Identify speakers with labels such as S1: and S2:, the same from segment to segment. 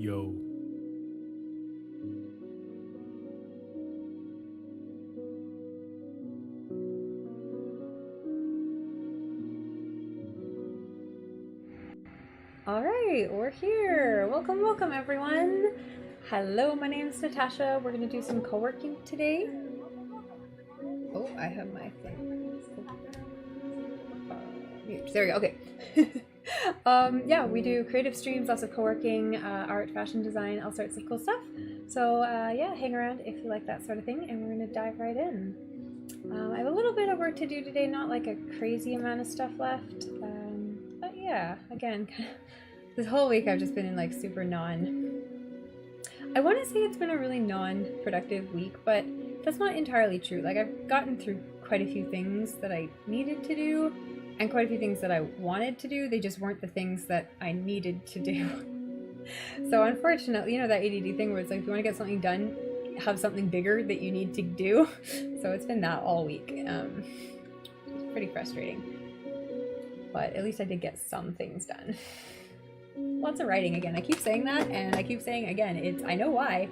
S1: Yo.
S2: All right, we're here. Welcome, welcome everyone. Hello, my name is Natasha. We're gonna do some co-working today. Oh, I have my thing. Mute. There we go. Okay. Yeah, we do creative streams, lots of co-working, art, fashion design, all sorts of cool stuff. So yeah, hang around if you like that sort of thing, and we're gonna dive right in. I have a little bit of work to do today, not like a crazy amount of stuff left. But yeah, again, this whole week I've just been in like super I want to say it's been a really non-productive week, but that's not entirely true. Like I've gotten through quite a few things that I needed to do and quite a few things that I wanted to do. They just weren't the things that I needed to do. So unfortunately, you know that ADD thing where it's like if you want to get something done, have something bigger that you need to do. So it's been that all week. It's pretty frustrating. But at least I did get some things done. Lots of writing again. I keep saying that, and I keep saying again, I know why.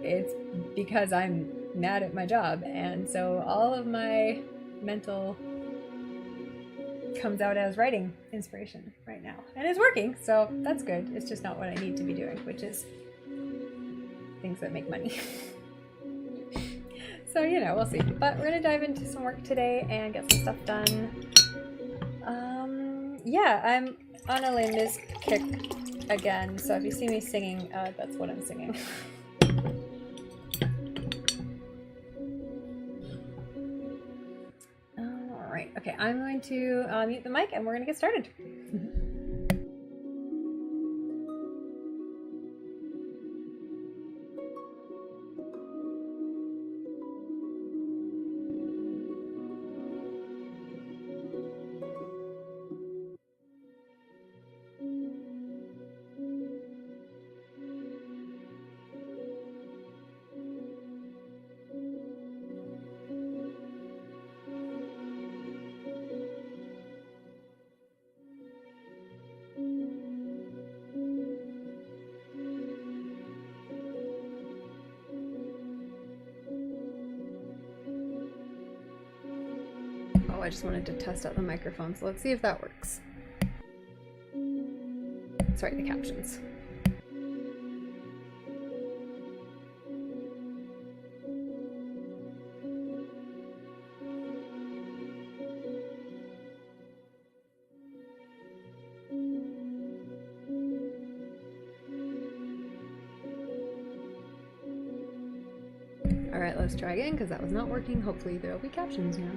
S2: It's because I'm mad at my job, and so all of my mental comes out as writing inspiration right now. And it's working, so that's good. It's just not what I need to be doing, which is things that make money. So, you know, we'll see. But we're gonna dive into some work today and get some stuff done. Yeah, I'm on a Les Mis kick again, so if you see me singing, that's what I'm singing. Alright, okay, I'm going to mute the mic and we're going to get started. I just wanted to test out the microphone, so let's see if that works. Sorry, the captions. Alright, let's try again, because that was not working. Hopefully there will be captions now.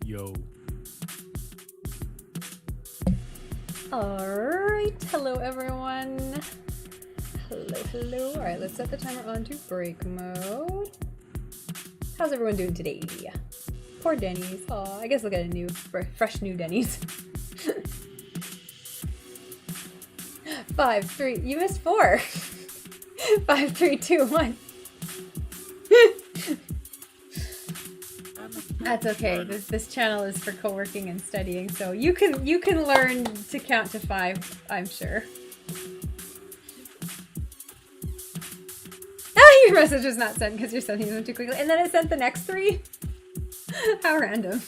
S1: Yo.
S2: Alright, hello everyone. Hello. Alright, let's set the timer on to break mode. How's everyone doing today? Poor Denny's. Aw, I guess we'll get a fresh new Denny's. 5, 3, you missed 4. 5, 3, 2, 1. That's okay. This channel is for co-working and studying, so you can learn to count to 5, I'm sure. Ah, your message was not sent because you're sending them too quickly, and then it sent the next 3. How random.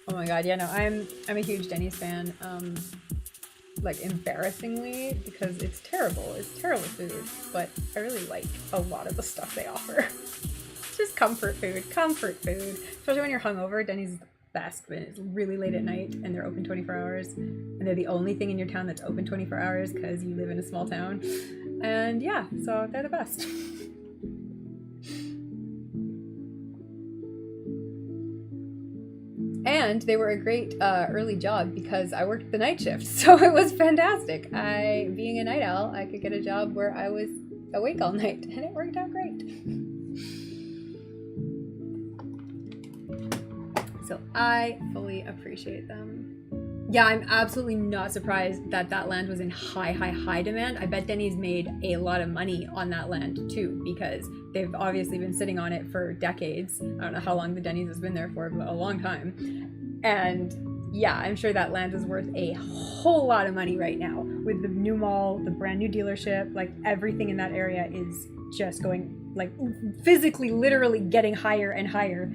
S2: Oh my god, yeah, no, I'm a huge Denny's fan. Like embarrassingly, because it's terrible. It's terrible food, but I really like a lot of the stuff they offer. It's just comfort food, Especially when you're hungover, Denny's is the best when it's really late at night and they're open 24 hours. And they're the only thing in your town that's open 24 hours because you live in a small town. And yeah, so they're the best. And they were a great early job because I worked the night shift, so it was fantastic. Being a night owl, I could get a job where I was awake all night, and it worked out great. So I fully appreciate them. Yeah, I'm absolutely not surprised that that land was in high demand. I bet Denny's made a lot of money on that land too, because they've obviously been sitting on it for decades. I don't know how long the Denny's has been there for, but a long time. And yeah, I'm sure that land is worth a whole lot of money right now with the new mall, the brand new dealership, like everything in that area is just going, like physically, literally getting higher and higher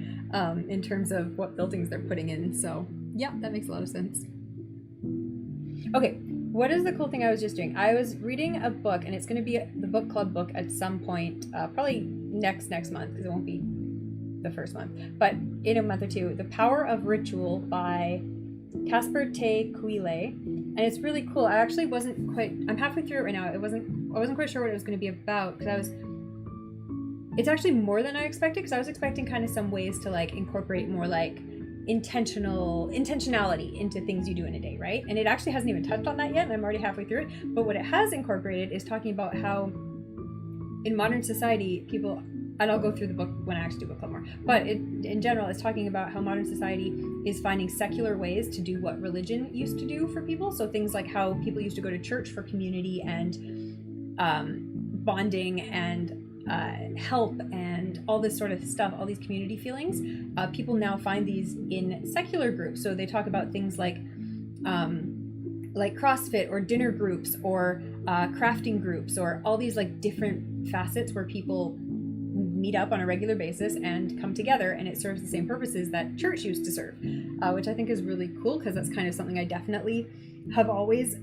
S2: in terms of what buildings they're putting in. So yeah, that makes a lot of sense. Okay, what is the cool thing I was just doing? I was reading a book, and it's going to be the book club book at some point, probably next month, because it won't be the first month, but in a month or two. The Power of Ritual by Casper Te Kuile, and it's really cool. I actually wasn't quite. I'm halfway through it right now. I wasn't quite sure what it was going to be about because It's actually more than I expected because I was expecting kind of some ways to like incorporate more like intentionality into things you do in a day, right? And it actually hasn't even touched on that yet, and I'm already halfway through it. But what it has incorporated is talking about how in modern society people, and I'll go through the book when I actually do book club more, but in general it's talking about how modern society is finding secular ways to do what religion used to do for people. So things like how people used to go to church for community and bonding and help and all this sort of stuff, all these community feelings. People now find these in secular groups. So they talk about things like CrossFit or dinner groups or crafting groups or all these like different facets where people meet up on a regular basis and come together, and it serves the same purposes that church used to serve, which I think is really cool, because that's kind of something I definitely have always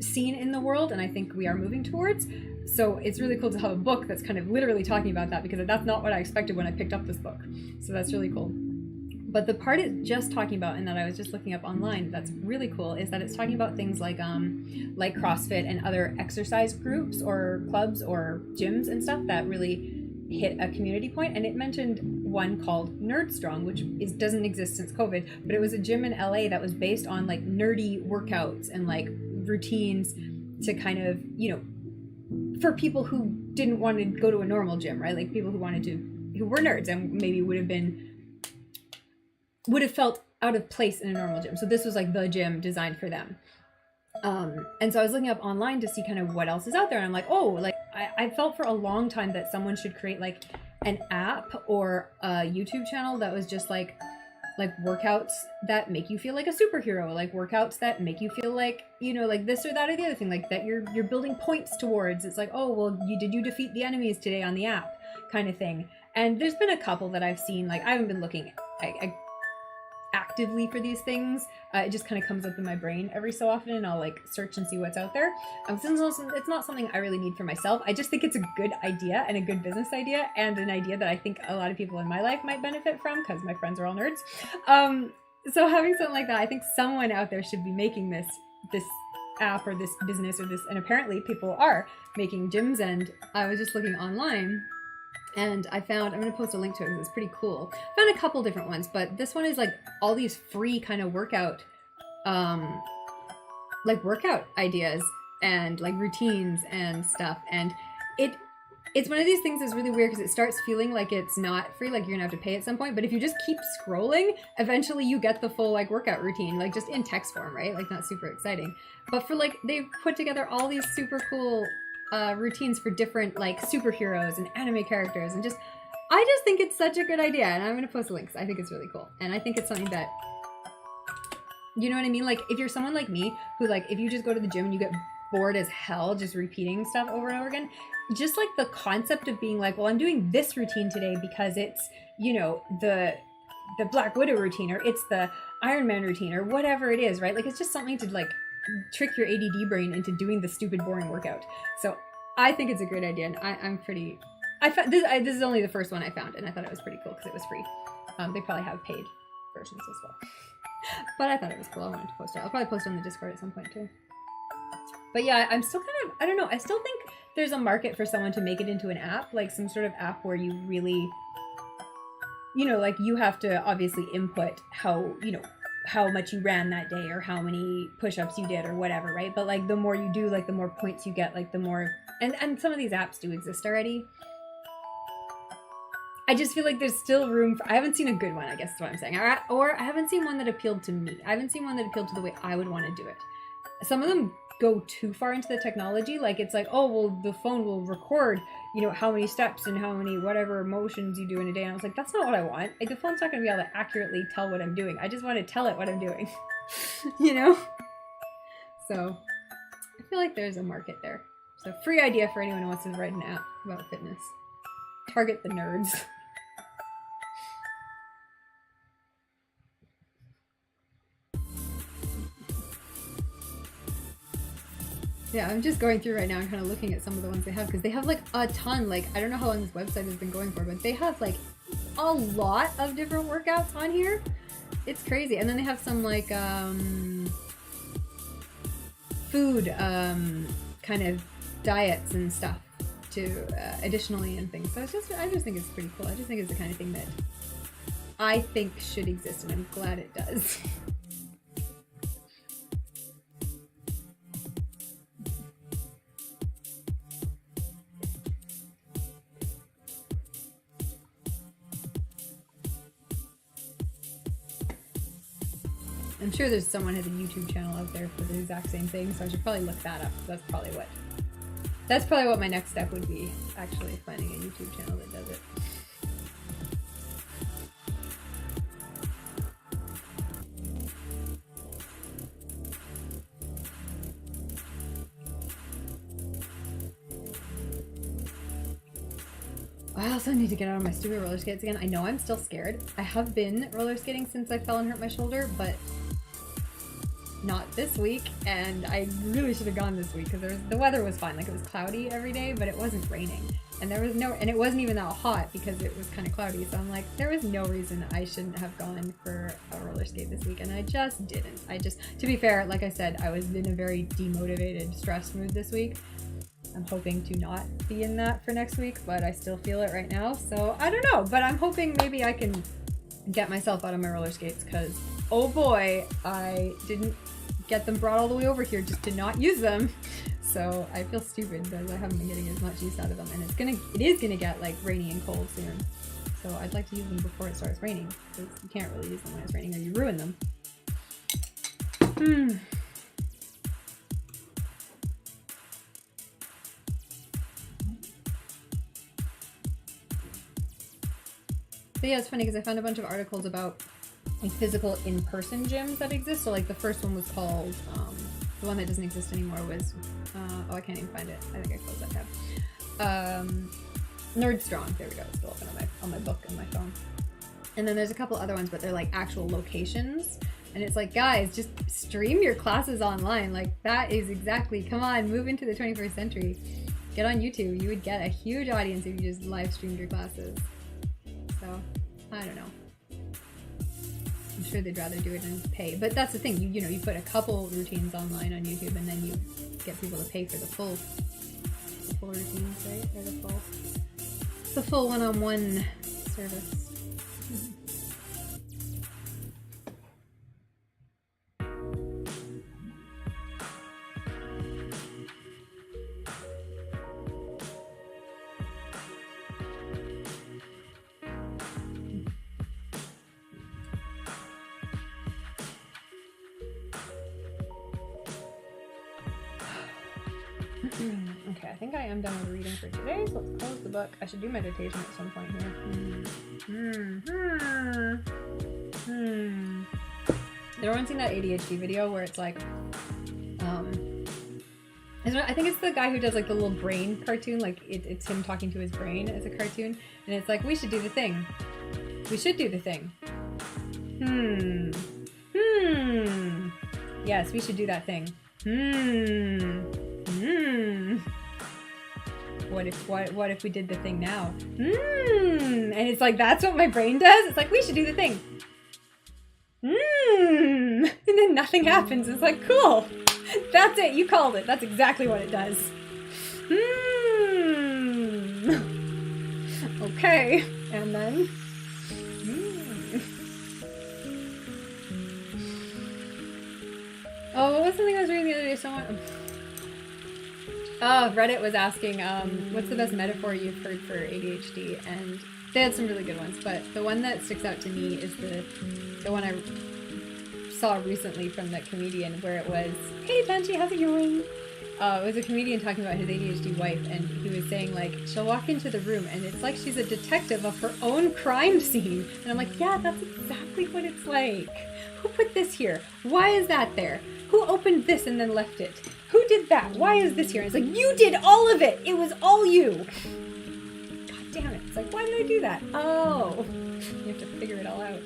S2: seen in the world, and I think we are moving towards. So it's really cool to have a book that's kind of literally talking about that, because that's not what I expected when I picked up this book. So that's really cool. But the part it's just talking about, and that I was just looking up online, that's really cool, is that it's talking about things like CrossFit and other exercise groups or clubs or gyms and stuff that really hit a community point. And it mentioned one called Nerd Strong, which doesn't exist since COVID, but it was a gym in LA that was based on like nerdy workouts and like routines to kind of, you know, for people who didn't want to go to a normal gym, right? Like people who were nerds and maybe would have felt out of place in a normal gym. So this was like the gym designed for them. And so I was looking up online to see kind of what else is out there. And I'm like, oh, like I felt for a long time that someone should create like an app or a YouTube channel that was just like workouts that make you feel like a superhero, like workouts that make you feel like, you know, like this or that or the other thing, like that you're building points towards. It's like, oh, well, did you defeat the enemies today on the app kind of thing. And there's been a couple that I've seen, like I haven't been looking actively for these things. It just kind of comes up in my brain every so often, and I'll like search and see what's out there. It's not something I really need for myself. I just think it's a good idea and a good business idea, and an idea that I think a lot of people in my life might benefit from, because my friends are all nerds. So having something like that, I think someone out there should be making this app or this business or this, and apparently people are making gyms. And I was just looking online, and I'm going to post a link to it because it's pretty cool. I found a couple different ones, but this one is like all these free kind of workout ideas and like routines and stuff. And it's one of these things that's really weird, because it starts feeling like it's not free, like you're gonna have to pay at some point. But if you just keep scrolling, eventually you get the full like workout routine, like just in text form, right? Like not super exciting. But for like, they've put together all these super cool routines for different like superheroes and anime characters, and I just think it's such a good idea, and I'm gonna post links. I think it's really cool, and I think it's something that, you know what I mean? Like if you're someone like me who like, if you just go to the gym and you get bored as hell just repeating stuff over and over again, just like the concept of being like, well, I'm doing this routine today because it's, you know, the Black Widow routine, or it's the Iron Man routine, or whatever it is, right? Like it's just something to like trick your ADD brain into doing the stupid boring workout. So I think it's a great idea, and this is only the first one I found, and I thought it was pretty cool because it was free. They probably have paid versions as well, but I thought it was cool. I wanted to post it. I'll probably post it on the Discord at some point too. But yeah, I'm still kind of, I don't know, I still think there's a market for someone to make it into an app, like some sort of app where you really, you know, like you have to obviously input how, you know, how much you ran that day or how many push-ups you did or whatever, right? But like the more you do, like the more points you get, like the more, and some of these apps do exist already. I just feel like there's still room for, I haven't seen a good one, I guess is what I'm saying. Or I haven't seen one that appealed to me. I haven't seen one that appealed to the way I would want to do it. Some of them go too far into the technology. Like it's like, oh, well, the phone will record, you know, how many steps and how many whatever motions you do in a day. And I was like, that's not what I want. Like the phone's not going to be able to accurately tell what I'm doing. I just want to tell it what I'm doing, you know? So I feel like there's a market there. So free idea for anyone who wants to write an app about fitness. Target the nerds. Yeah, I'm just going through right now and kind of looking at some of the ones they have, because they have like a ton. Like, I don't know how long this website has been going for, but they have like a lot of different workouts on here. It's crazy. And then they have some like food kind of diets and stuff to additionally and things. So it's just, I just think it's pretty cool. I just think it's the kind of thing that I think should exist, and I'm glad it does. I'm sure there's someone has a YouTube channel out there for the exact same thing, so I should probably look that up. That's probably what my next step would be, actually finding a YouTube channel that does it. I also need to get out on my stupid roller skates again. I know I'm still scared. I have been roller skating since I fell and hurt my shoulder, but not this week. And I really should have gone this week because the weather was fine. Like, it was cloudy every day, but it wasn't raining. And it wasn't even that hot because it was kind of cloudy. So I'm like, there was no reason I shouldn't have gone for a roller skate this week. And I just didn't. To be fair, like I said, I was in a very demotivated, stressed mood this week. I'm hoping to not be in that for next week, but I still feel it right now. So I don't know, but I'm hoping maybe I can get myself out of my roller skates because, oh boy, I didn't get them brought all the way over here just to not use them. So I feel stupid because I haven't been getting as much use out of them, and it is gonna get like rainy and cold soon. So I'd like to use them before it starts raining because you can't really use them when it's raining or you ruin them. But yeah, it's funny because I found a bunch of articles about like physical in-person gyms that exist. So like the first one was called, the one that doesn't exist anymore was, oh, I can't even find it. I think I closed that tab. Nerd Strong. There we go. It's still open on my book on my phone. And then there's a couple other ones, but they're like actual locations. And it's like, guys, just stream your classes online. Like, that is exactly, come on, move into the 21st century. Get on YouTube. You would get a huge audience if you just live streamed your classes. So, I don't know. I'm sure they'd rather do it and pay. But that's the thing, you put a couple routines online on YouTube and then you get people to pay for the full routines, right? Or the full one-on-one service. Okay, I think I am done with reading for today, so let's close the book. I should do meditation at some point here. Everyone's seen that ADHD video where it's like, I think it's the guy who does like the little brain cartoon, like it's him talking to his brain as a cartoon, and it's like, we should do the thing. We should do the thing. Yes, we should do that thing. What if we did the thing now? And it's like, that's what my brain does? It's like, we should do the thing. And then nothing happens. It's like, cool. That's it. You called it. That's exactly what it does. Okay. And then... Oh, what was something I was reading the other day? Someone... Oh, Reddit was asking, what's the best metaphor you've heard for ADHD? And they had some really good ones, but the one that sticks out to me is the one I saw recently from that comedian where it was, hey Benji, how's it going? It was a comedian talking about his ADHD wife, and he was saying, like, she'll walk into the room and it's like she's a detective of her own crime scene. And I'm like, yeah, that's exactly what it's like. Who put this here? Why is that there? Who opened this and then left it? Who did that? Why is this here? And it's like, you did all of it! It was all you! God damn it. It's like, why did I do that? Oh. You have to figure it all out.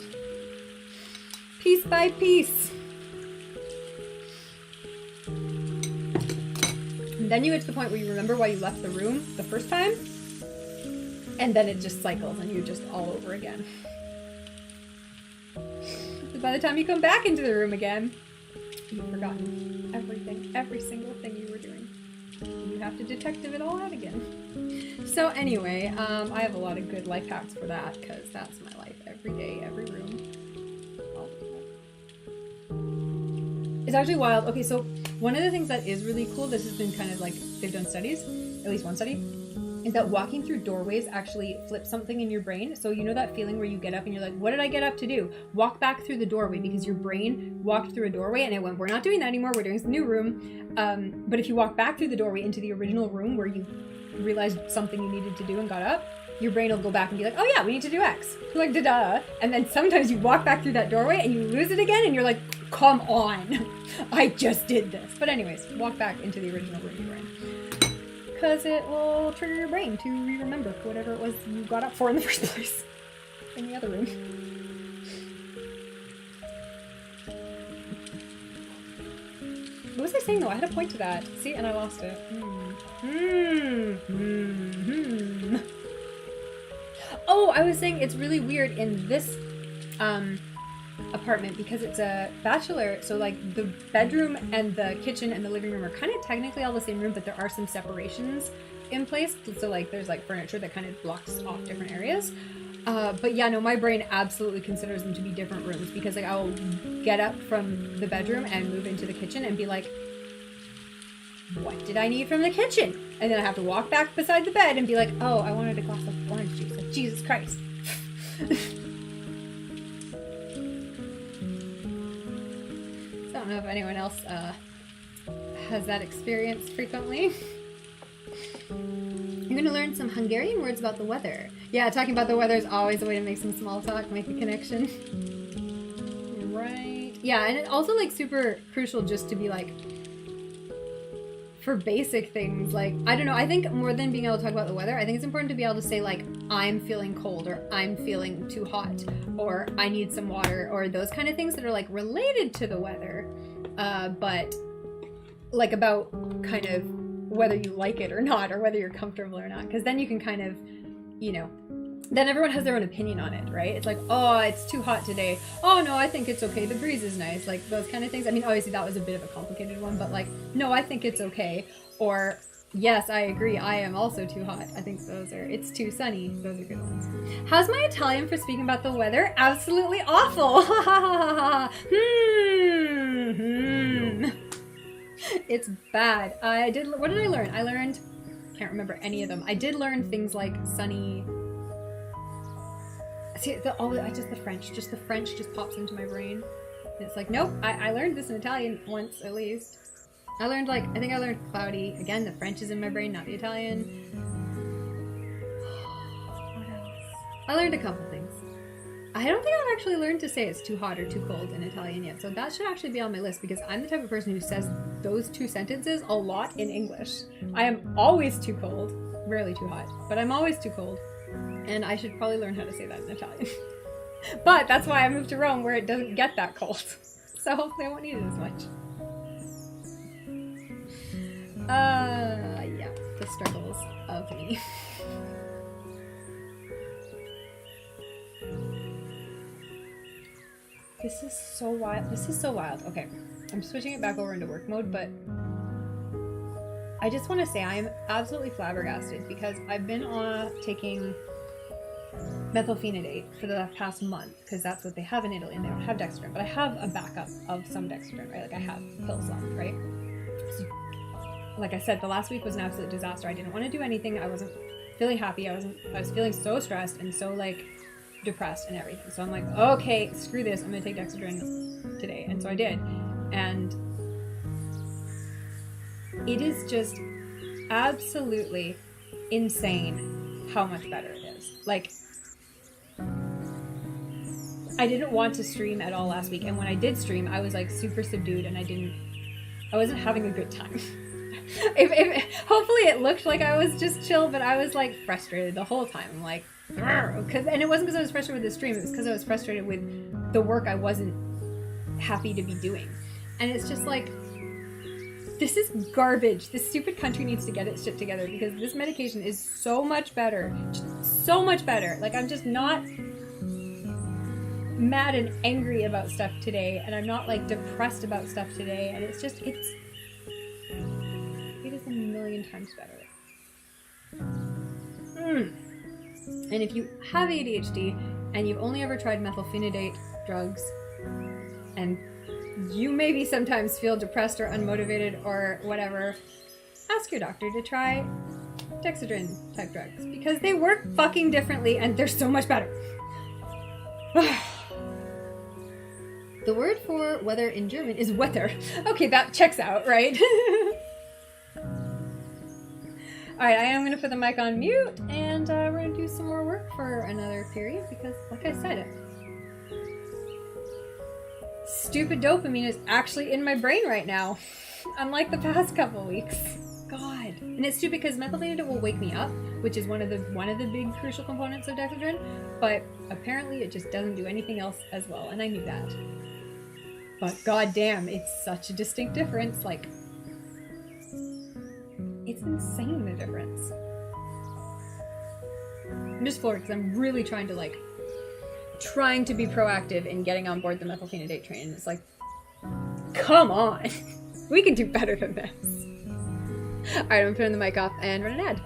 S2: Piece by piece. And then you get to the point where you remember why you left the room the first time, and then it just cycles and you're just all over again. So by the time you come back into the room again, you've forgotten everything, every single thing you were doing. You have to detective it all out again. So anyway, I have a lot of good life hacks for that, because that's my life every day, every room. It's actually wild. Okay, so one of the things that is really cool, this has been kind of like, they've done studies, at least one study, is that walking through doorways actually flips something in your brain. So you know that feeling where you get up and you're like, what did I get up to do? Walk back through the doorway, because your brain walked through a doorway and it went, we're not doing that anymore, we're doing this new room. But if you walk back through the doorway into the original room where you realized something you needed to do and got up, your brain will go back and be like, oh yeah, we need to do X. You're like, da-da. And then sometimes you walk back through that doorway and you lose it again and you're like, come on, I just did this. But anyways, walk back into the original room you were in. because it will trigger your brain to remember whatever it was you got up for in the first place in the other room. What was I saying though? I had a point to that. See, and I lost it. Oh, I was saying it's really weird in this apartment because it's a bachelor, so like the bedroom and the kitchen and the living room are kind of technically all the same room, but there are some separations in place. So like there's like furniture that kind of blocks off different areas. But yeah, no, my brain absolutely considers them to be different rooms because like I'll get up from the bedroom and move into the kitchen and be like, what did I need from the kitchen? And then I have to walk back beside the bed and be like, oh, I wanted a glass of orange juice. Like, Jesus Christ. I don't know if anyone else has that experience frequently. I'm going to learn some Hungarian words about the weather. Yeah, talking about the weather is always a way to make some small talk, make a connection. Right. Yeah, and it's also like super crucial just to be like, for basic things, like, I don't know, I think more than being able to talk about the weather, I think it's important to be able to say like, I'm feeling cold, or I'm feeling too hot, or I need some water, or those kind of things that are like related to the weather, but like about kind of whether you like it or not, or whether you're comfortable or not, because then you can kind of, you know, then everyone has their own opinion on it, right? It's like, oh, it's too hot today. Oh, no, I think it's okay. The breeze is nice. Like, those kind of things. I mean, obviously, that was a bit of a complicated one, but like, no, I think it's okay. Or, yes, I agree. I am also too hot. I think those are, it's too sunny. Those are good ones. How's my Italian for speaking about the weather? Absolutely awful. It's bad. What did I learn? I learned, can't remember any of them. I did learn things like sunny. See, the French just pops into my brain. And it's like, nope, I learned this in Italian once at least. I think I learned cloudy. Again, the French is in my brain, not the Italian. What else? I learned a couple things. I don't think I've actually learned to say it's too hot or too cold in Italian yet, so that should actually be on my list because I'm the type of person who says those two sentences a lot in English. I am always too cold, rarely too hot, but I'm always too cold. And I should probably learn how to say that in Italian. But that's why I moved to Rome, where it doesn't get that cold. So hopefully I won't need it as much. Yeah, the struggles of me. This is so wild. This is so wild. Okay, I'm switching it back over into work mode, but I just want to say I am absolutely flabbergasted because I've been taking methylphenidate for the past month because that's what they have in Italy and they don't have dexedrine, but I have a backup of some dexedrine, right? Like I have pills left, right? So, like I said, the last week was an absolute disaster. I didn't want to do anything. I wasn't feeling happy. I was feeling so stressed and so like depressed and everything. So I'm like, okay, screw this. I'm going to take dexedrine today. And so I did. And it is just absolutely insane how much better it is. Like, I didn't want to stream at all last week, and when I did stream, I was like super subdued, and I wasn't having a good time. Hopefully it looked like I was just chill, but I was like frustrated the whole time. I'm like, and it wasn't because I was frustrated with the stream, it was because I was frustrated with the work I wasn't happy to be doing. And it's just like, this is garbage. This stupid country needs to get its shit together because this medication is so much better. So much better. Like, I'm just not mad and angry about stuff today, and I'm not like depressed about stuff today, and it's just, it is a million times better. And if you have ADHD and you've only ever tried methylphenidate drugs, and you maybe sometimes feel depressed or unmotivated or whatever, ask your doctor to try dexedrine type drugs because they work fucking differently and they're so much better. The word for weather in German is Wetter. Okay, that checks out, right? Alright, I am going to put the mic on mute, and we're going to do some more work for another period, because, like I said, stupid dopamine is actually in my brain right now, unlike the past couple weeks. God. good. And it's stupid because methylphenidate will wake me up, which is one of the big crucial components of dexedrine, but apparently it just doesn't do anything else as well, and I knew that. But goddamn, it's such a distinct difference. Like, it's insane, the difference. I'm just floored because I'm really trying to be proactive in getting on board the methylphenidate train. It's like, come on, we can do better than this. All right, I'm turning the mic off and run an ad.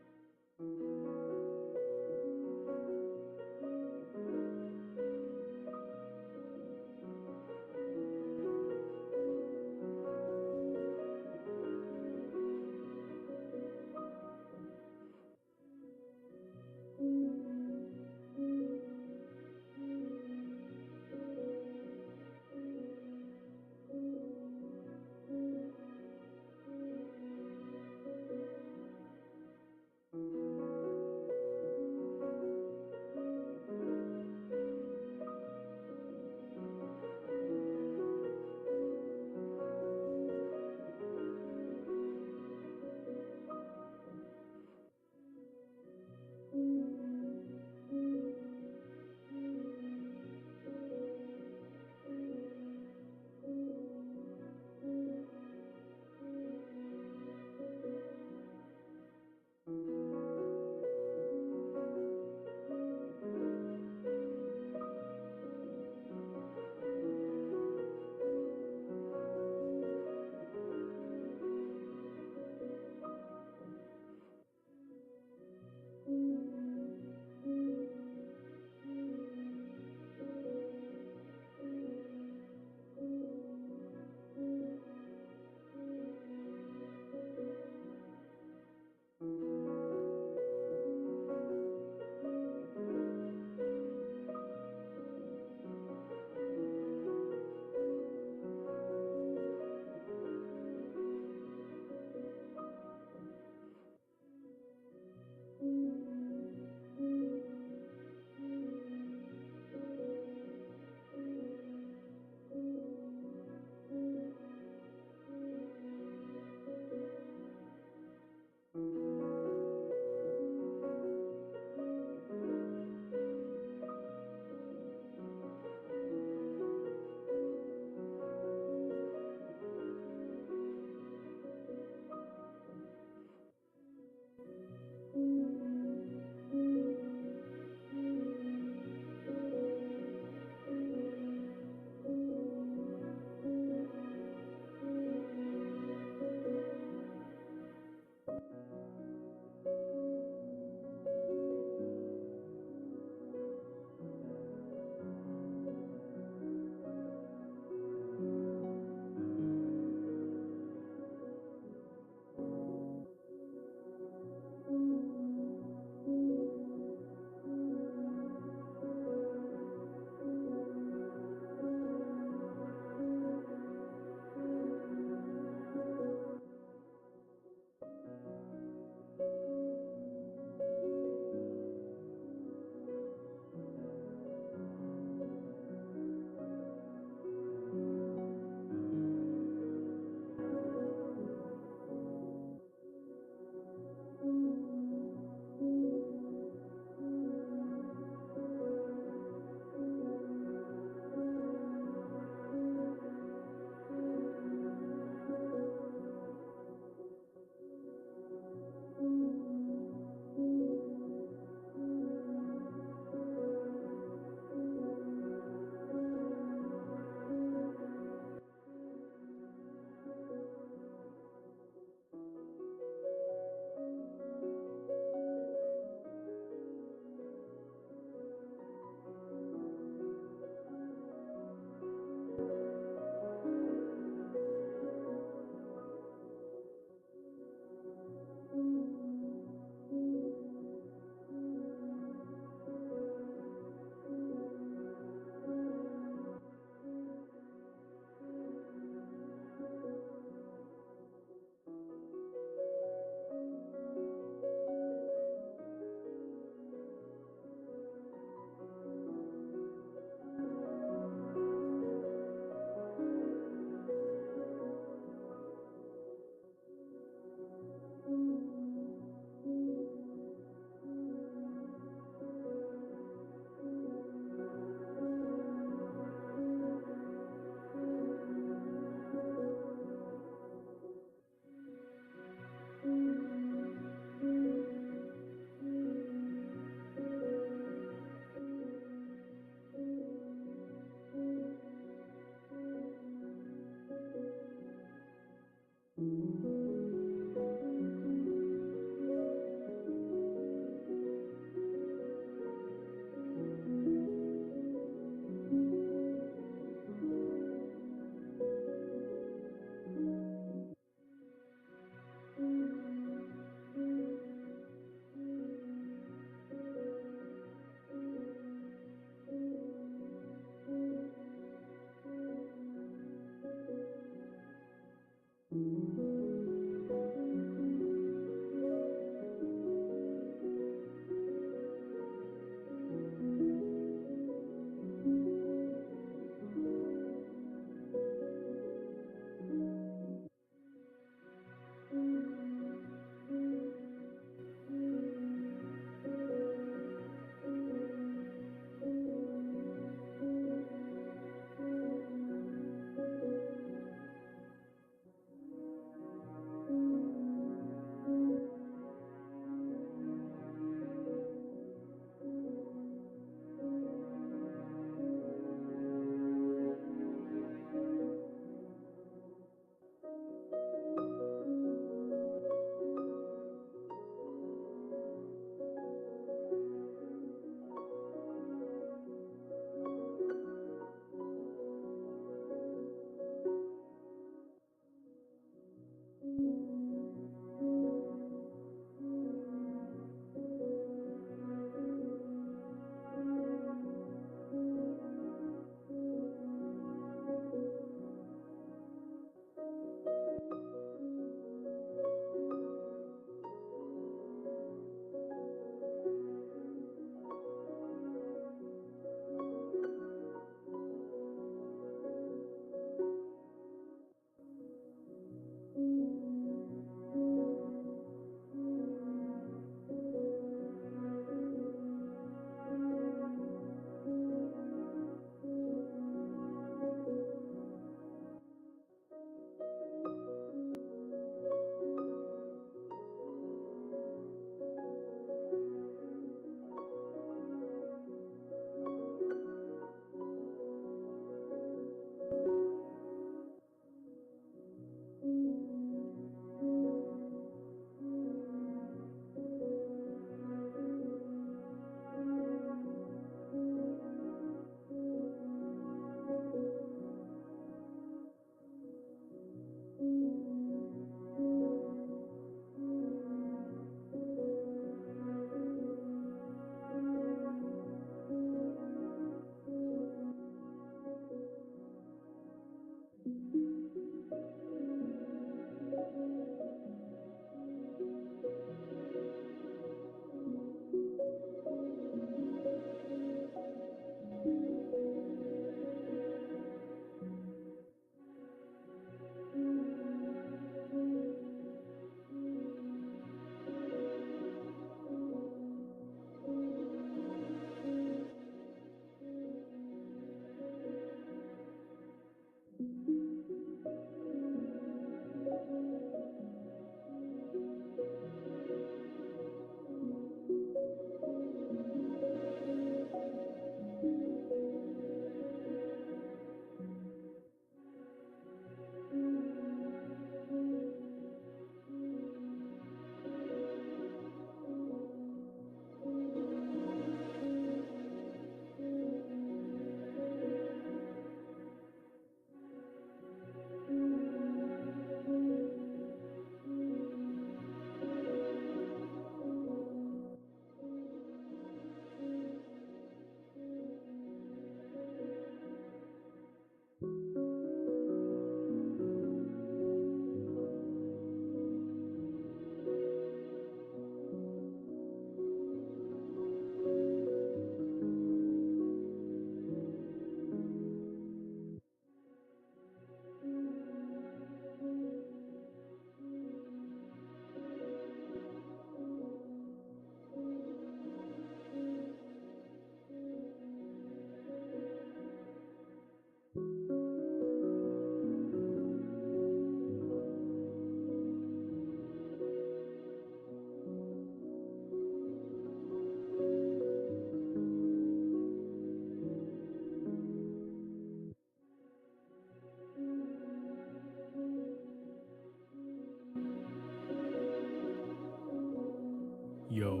S1: Yo.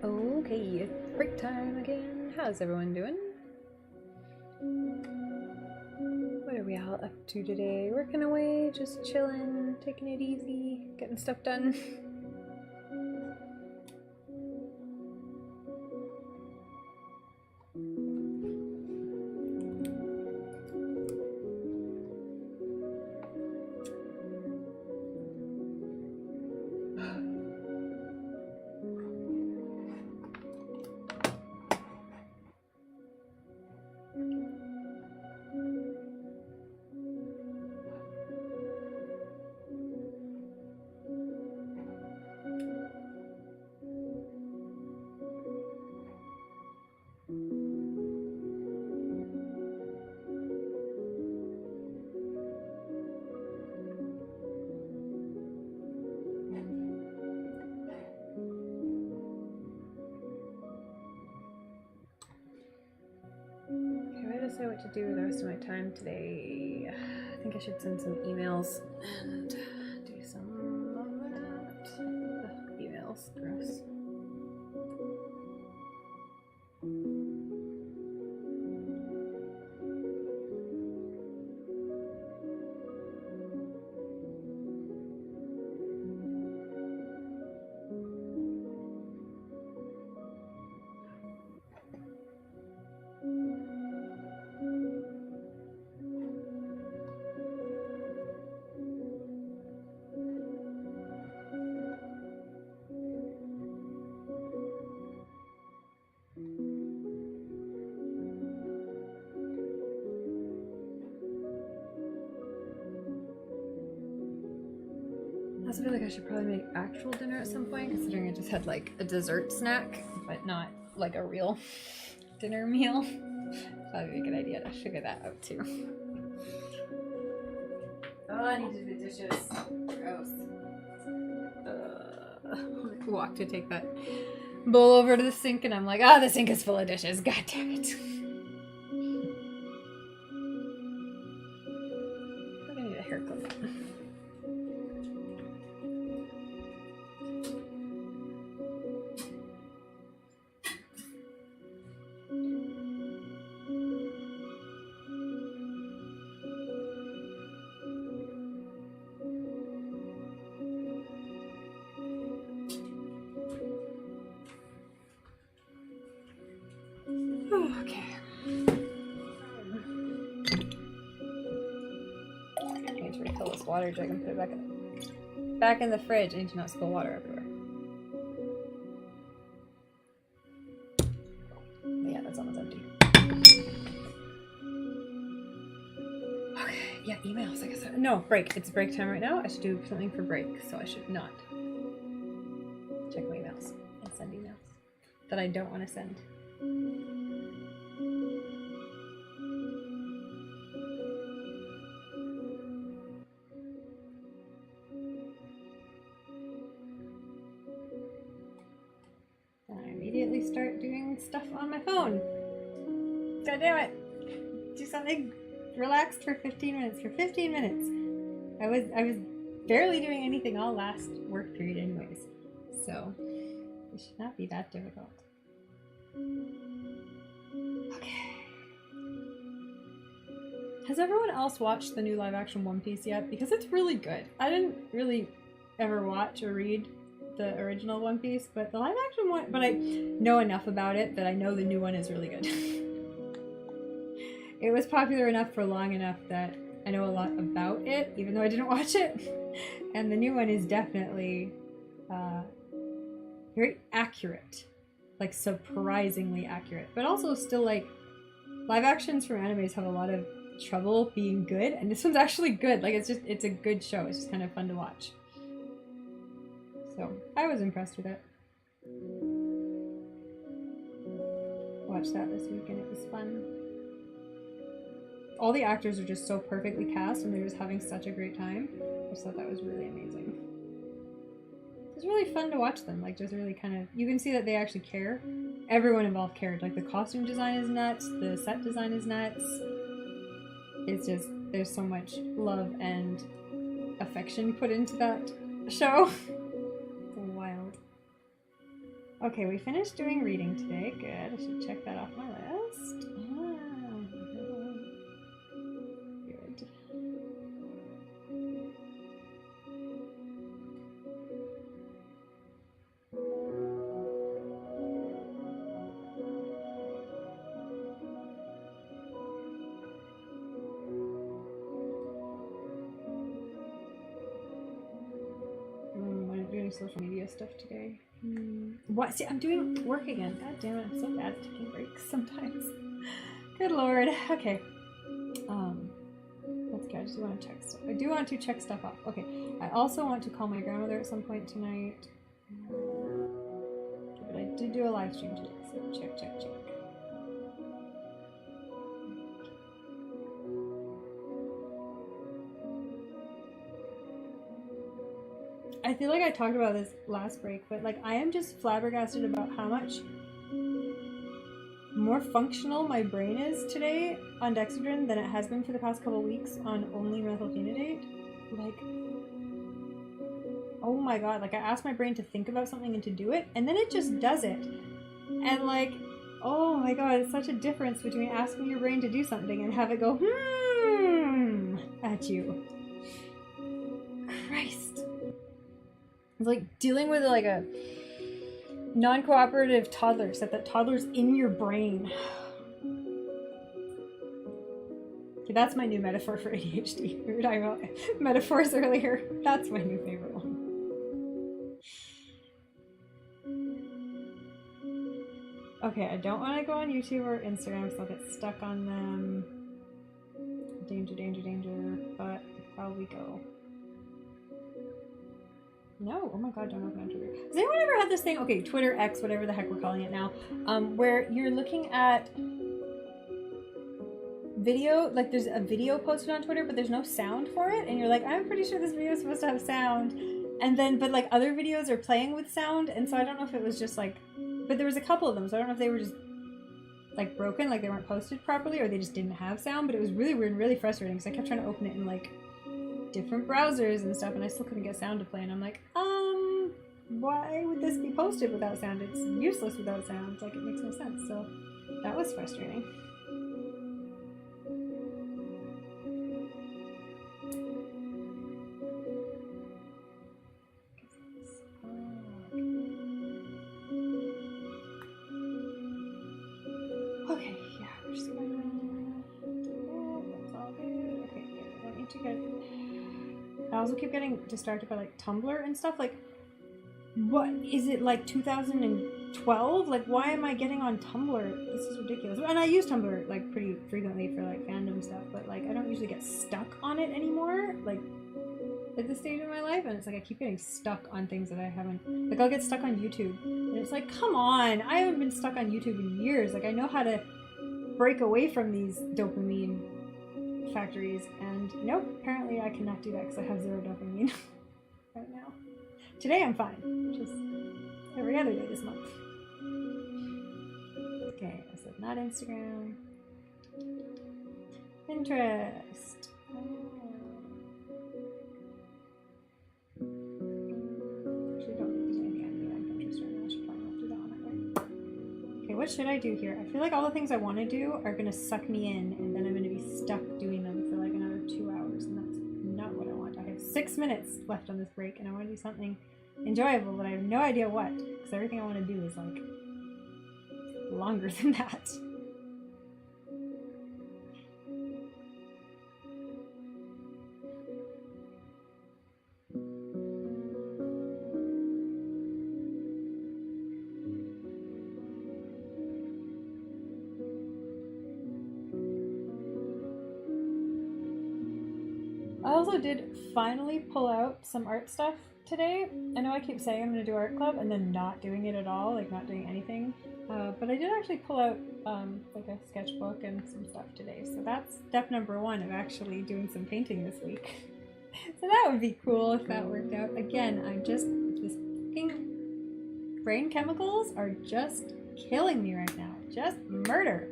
S2: Okay, it's break time again. How's everyone doing? What are we all up to today? Working away, just chilling, taking it easy, getting stuff done. what to do the rest of my time today. I think I should send some emails and do some of that. Ugh, emails, gross. I also feel like I should probably make actual dinner at some point, considering I just had like a dessert snack, but not like a real dinner meal. Probably be a good idea to figure that out too. Oh, I need to do the dishes. Gross. Walk to take that bowl over to the sink, and I'm like, the sink is full of dishes. God damn it. I'm gonna need a haircut. Water jug and put it back in the fridge. I need to not spill water everywhere. But yeah, that's almost empty. Okay, yeah, emails. I guess. No, break. It's break time right now. I should do something for break, so I should not check my emails and send emails that I don't want to send. Start doing stuff on my phone. God damn it. Do something relaxed for 15 minutes. For 15 minutes. I was barely doing anything all last work period anyways. So it should not be that difficult. Okay. Has everyone else watched the new live action One Piece yet? Because it's really good. I didn't really ever watch or read the original One Piece, but the live action one, but I know enough about it that I know the new one is really good. It was popular enough for long enough that I know a lot about it, even though I didn't watch it. And the new one is definitely very accurate, like surprisingly accurate, but also still like live actions from animes have a lot of trouble being good, and this one's actually good. Like it's a good show. It's just kind of fun to watch. So I was impressed with it. Watched that this week and it was fun. All the actors are just so perfectly cast and they're just having such a great time. I just thought that was really amazing. It's really fun to watch them. Like just really kind of, you can see that they actually care. Everyone involved cared. Like the costume design is nuts. The set design is nuts. It's just, there's so much love and affection put into that show. Wild. Okay, we finished doing reading today. Good. I should check that off my list. Good. Social media stuff today. What? See, I'm doing work again. God damn it, I'm so bad at taking breaks sometimes. Good lord. Okay. Let's go. I just want to check stuff. I do want to check stuff off. Okay. I also want to call my grandmother at some point tonight. But I did do a live stream today, so check. I feel like I talked about this last break, but like I am just flabbergasted about how much more functional my brain is today on Dexedrine than it has been for the past couple weeks on only methylphenidate. Like, oh my god, like I asked my brain to think about something and to do it, and then it just does it. And like, oh my god, it's such a difference between asking your brain to do something and have it go, at you. Christ. It's like dealing with like a non-cooperative toddler, except that toddler's in your brain. Okay, that's my new metaphor for ADHD. We were talking about metaphors earlier. That's my new favorite one. Okay, I don't want to go on YouTube or Instagram because I'll get stuck on them. Danger, danger, danger. But I'll probably go. No, oh my god, don't open on Twitter. Has anyone ever had this thing? Okay, Twitter, X, whatever the heck we're calling it now, where you're looking at video, like there's a video posted on Twitter, but there's no sound for it, and you're like, I'm pretty sure this video is supposed to have sound, and then, but like other videos are playing with sound, and so I don't know if it was just like, but there was a couple of them, so I don't know if they were just like broken, like they weren't posted properly, or they just didn't have sound, but it was really weird and really frustrating, because I kept trying to open it in like different browsers and stuff, and I still couldn't get sound to play, and I'm like, why would this be posted without sound? It's useless without sound. Like, it makes no sense. So that was frustrating. Okay, yeah, we're just gonna do that. That's all good. Okay, I don't need to get. I also keep getting distracted by like Tumblr and stuff. Like, what is it, like 2012? Like, why am I getting on Tumblr? This is ridiculous. And I use Tumblr like pretty frequently for like fandom stuff, but like I don't usually get stuck on it anymore. Like at this stage of my life, and it's like I keep getting stuck on things that I haven't. Like I'll get stuck on YouTube, and it's like, come on, I haven't been stuck on YouTube in years. Like I know how to break away from these dopamine factories, and nope, apparently I cannot do that because I have zero dopamine right now. Today I'm fine, just every other day this month. Okay, I said not Instagram. Pinterest. Actually, don't think there's anything I need on Pinterest right now. I should probably not do that one, right? Okay, what should I do here? I feel like all the things I want to do are going to suck me in, and then I'm going to be stuck doing them for like another 2 hours, and that's not what I want. I have 6 minutes left on this break, and I want to do something enjoyable, but I have no idea what, because everything I want to do is like longer than that. I also did finally pull out some art stuff today. I know I keep saying I'm going to do art club and then not doing it at all, like not doing anything. But I did actually pull out like a sketchbook and some stuff today. So that's step number 1 of actually doing some painting this week. So that would be cool if that worked out. Again, I'm just, this fucking brain chemicals are just killing me right now. Just murder.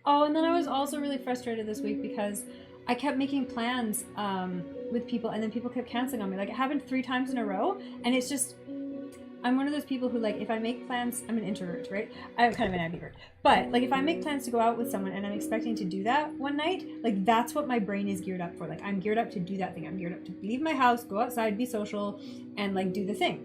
S2: Oh, and then I was also really frustrated this week because I kept making plans with people, and then people kept canceling on me. Like, it happened 3 times in a row, and it's just, I'm one of those people who, like, if I make plans, I'm an introvert, right? I'm kind of an ambivert. But, like, if I make plans to go out with someone and I'm expecting to do that one night, like, that's what my brain is geared up for. Like, I'm geared up to do that thing. I'm geared up to leave my house, go outside, be social, and, like, do the thing.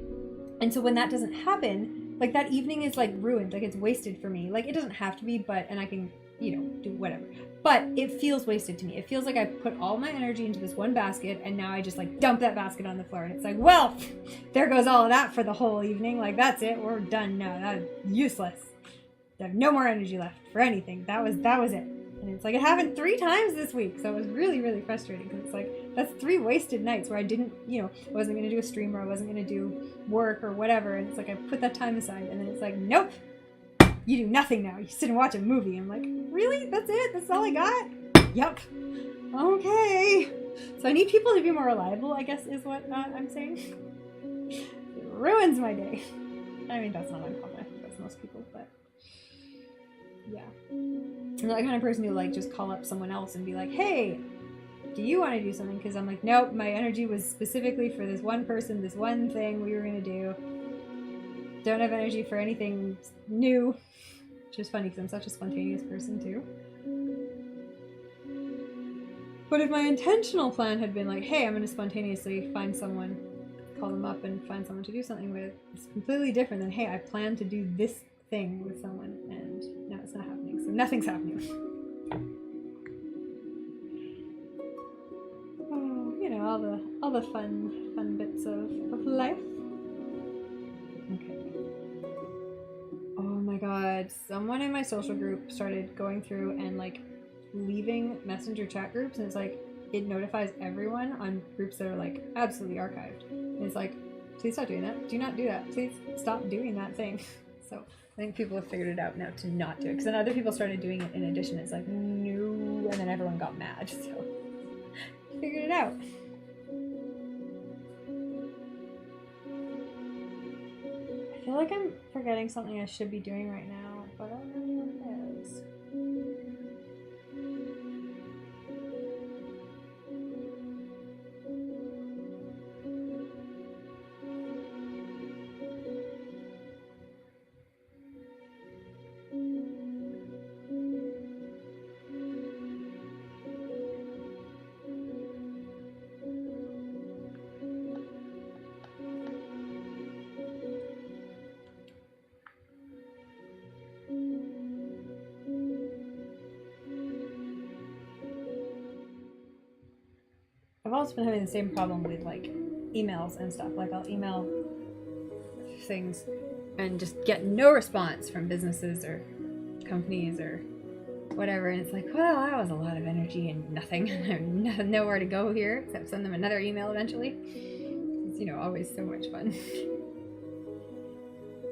S2: And so when that doesn't happen, like, that evening is, like, ruined. Like, it's wasted for me. Like, it doesn't have to be, but, and I can, you know, do whatever. But it feels wasted to me. It feels like I put all my energy into this one basket, and now I just like dump that basket on the floor, and it's like, well, there goes all of that for the whole evening. Like, that's it. We're done now. That's useless. I have no more energy left for anything. That was it. And it's like, it happened 3 times this week, so it was really, really frustrating, because it's like, that's 3 wasted nights where I didn't, you know, wasn't going to do a stream, or I wasn't going to do work or whatever, and it's like, I put that time aside, and then it's like, nope, you do nothing now. You sit and watch a movie. I'm like, really? That's it? That's all I got? Yup. Okay. So I need people to be more reliable, I guess, is what I'm saying. It ruins my day. I mean, that's not uncommon. I think that's most people, but yeah. I'm not the kind of person who like just call up someone else and be like, hey, do you want to do something? Because I'm like, nope, my energy was specifically for this one person, this one thing we were going to do. Don't have energy for anything new. Which is funny because I'm such a spontaneous person too. But if my intentional plan had been like, hey, I'm going to spontaneously find someone, call them up and find someone to do something with, it's completely different than, hey, I plan to do this thing with someone and now it's not happening. So nothing's happening. Oh, you know, all the fun bits of life. Okay. Oh my god, someone in my social group started going through and like leaving messenger chat groups, and it's like it notifies everyone on groups that are like absolutely archived, and it's like, please stop doing that, do not do that, please stop doing that thing. So I think people have figured it out now to not do it, because then other people started doing it in addition. It's like, no, and then everyone got mad, so figured it out. I feel like I'm forgetting something I should be doing right now, but I don't know what it is. I've also been having the same problem with like emails and stuff. Like I'll email things and just get no response from businesses or companies or whatever, and it's like, well, that was a lot of energy and nothing. There's nowhere to go here except send them another email eventually. It's, you know, always so much fun.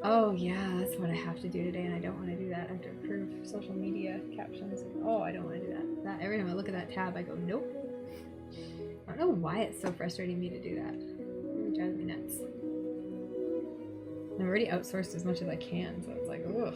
S2: Oh yeah, that's what I have to do today, and I don't want to do that. I have to approve social media captions. Oh, I don't want to do that. Every time I look at that tab, I go, nope. I don't know why it's so frustrating me to do that. It really drives me nuts. I've already outsourced as much as I can, so it's like, ugh.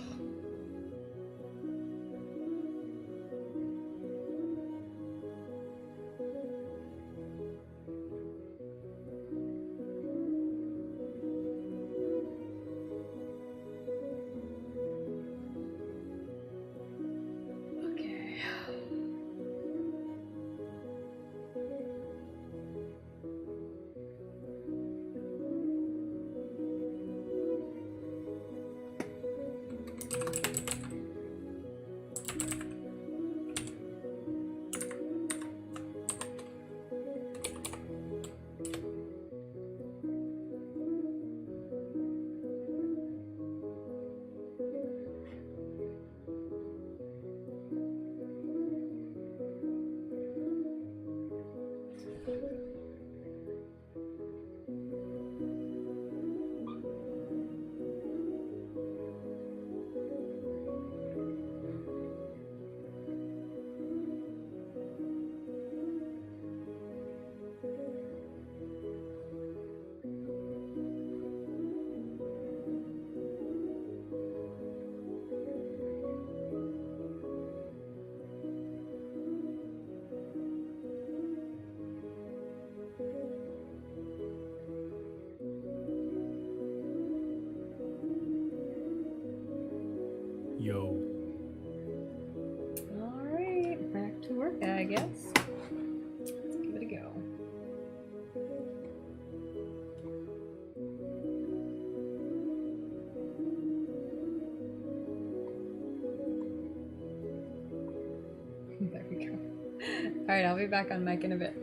S1: Yo.
S2: Alright, back to work, I guess. Let's give it a go. There we go. Alright, I'll be back on mic in a bit.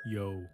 S1: Yo.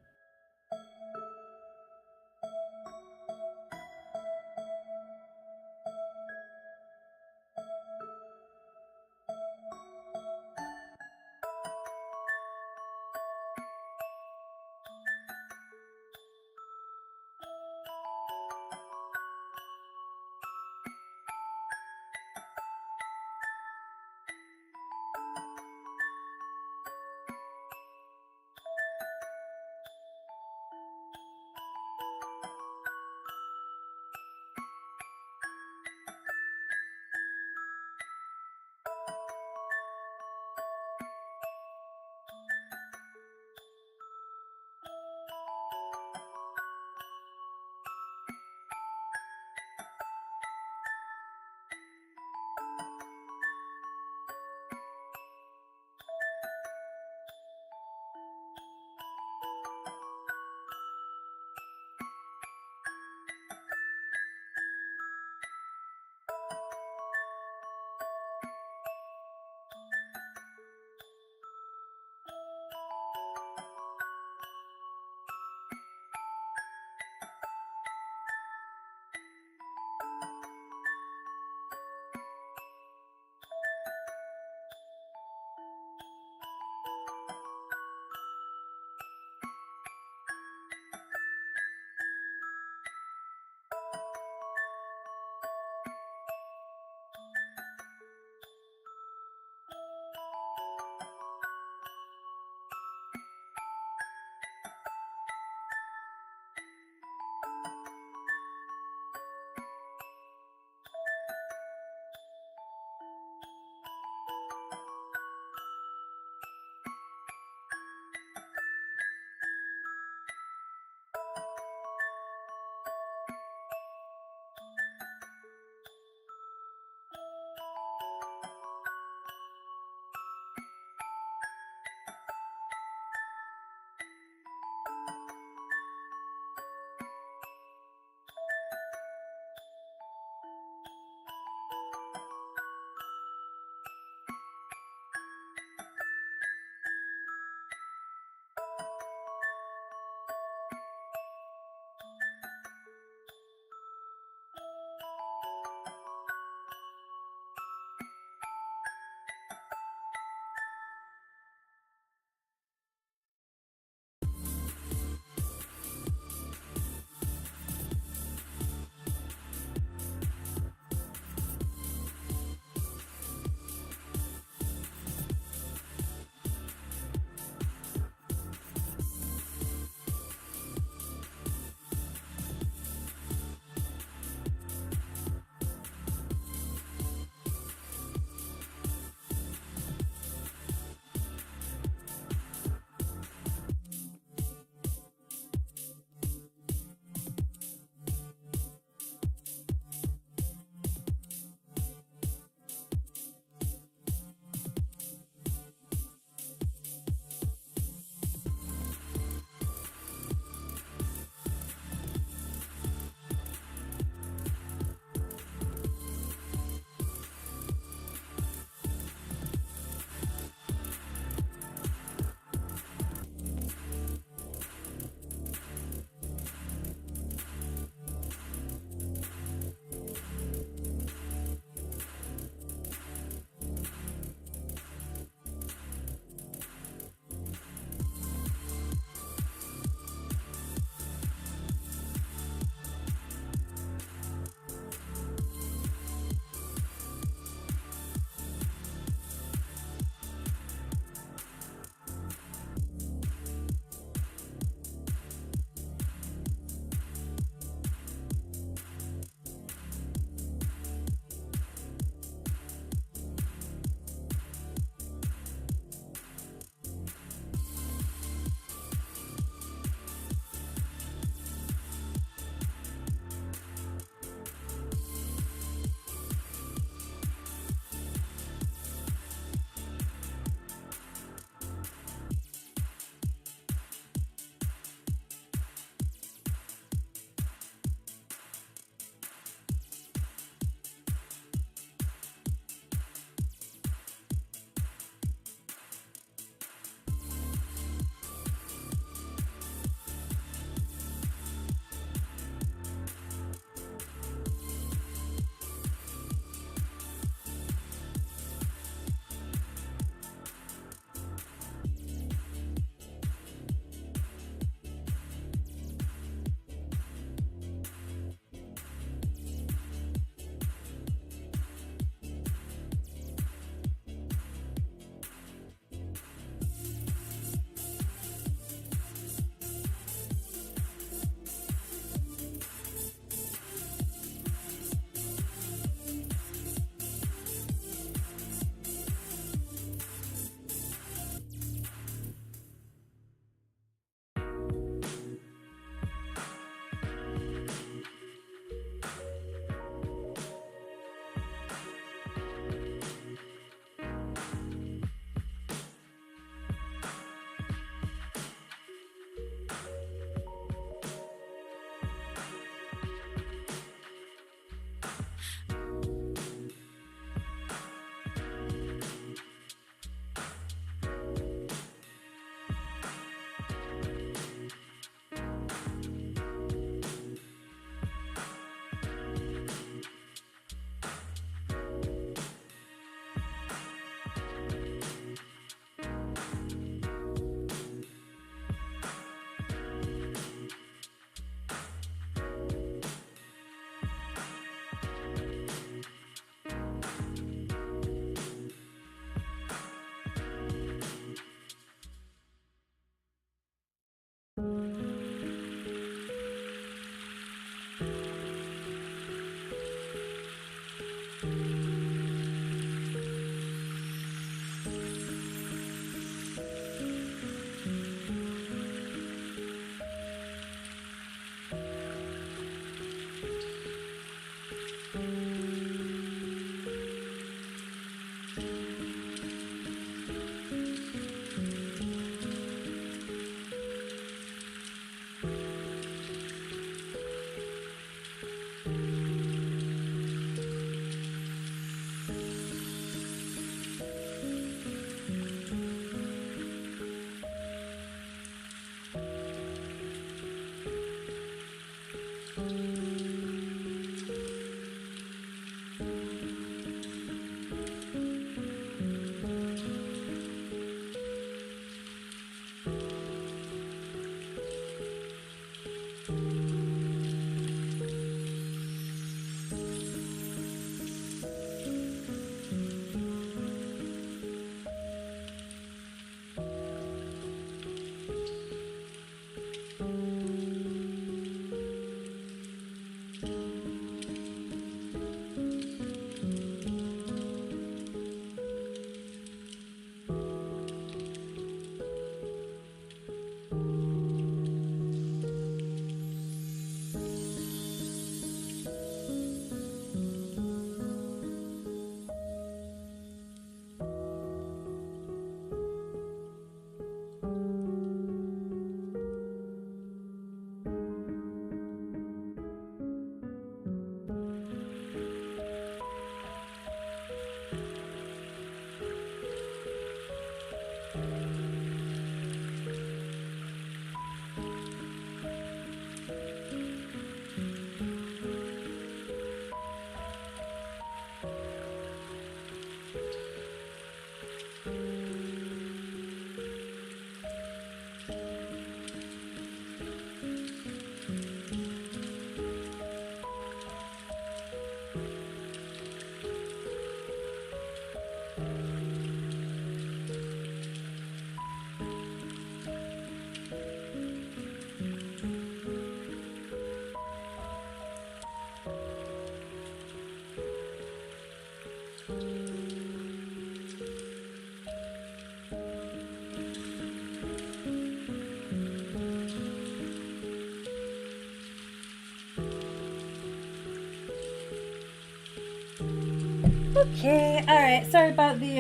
S2: Okay, alright, sorry about the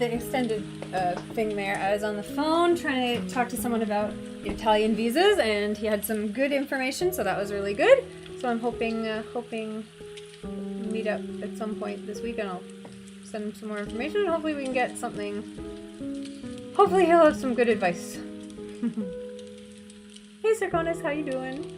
S2: extended thing there. I was on the phone trying to talk to someone about Italian visas, and he had some good information, so that was really good. So I'm hoping we'll meet up at some point this week, and I'll send him some more information, and hopefully we can get something. Hopefully he'll have some good advice. Hey Sarkonis, how you doing?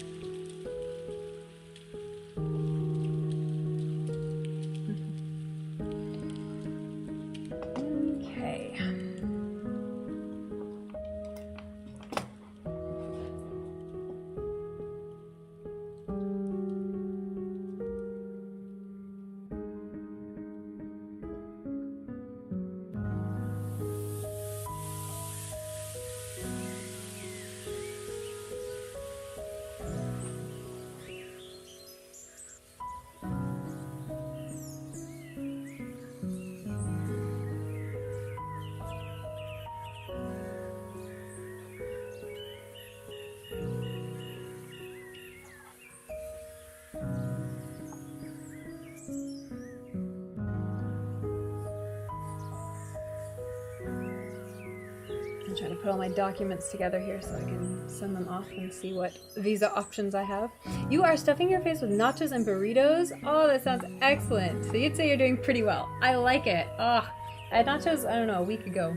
S2: I'm trying to put all my documents together here so I can send them off and see what visa options I have. You are stuffing your face with nachos and burritos? Oh, that sounds excellent. So you'd say you're doing pretty well. I like it. Oh, I had nachos, I don't know, a week ago.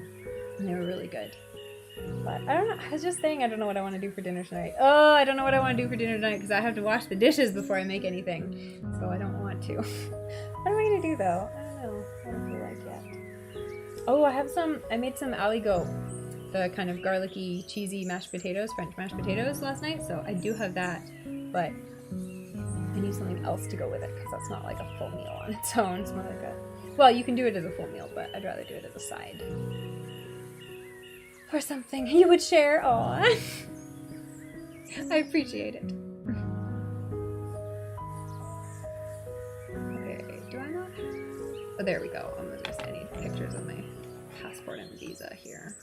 S2: And they were really good. But I don't know, I was just saying I don't know what I want to do for dinner tonight. Oh, I don't know what I want to do for dinner tonight because I have to wash the dishes before I make anything. So I don't want to. What am I going to do though? I don't know. I don't feel like yet. Oh, I made some aligot. The kind of garlicky, cheesy mashed potatoes, French mashed potatoes last night, so I do have that, but I need something else to go with it because that's not like a full meal on its own. It's more like a, well, you can do it as a full meal, but I'd rather do it as a side. Or something you would share. Aw. I appreciate it. Okay, do I not? Oh, there we go. I'm just I need pictures of my passport and visa here.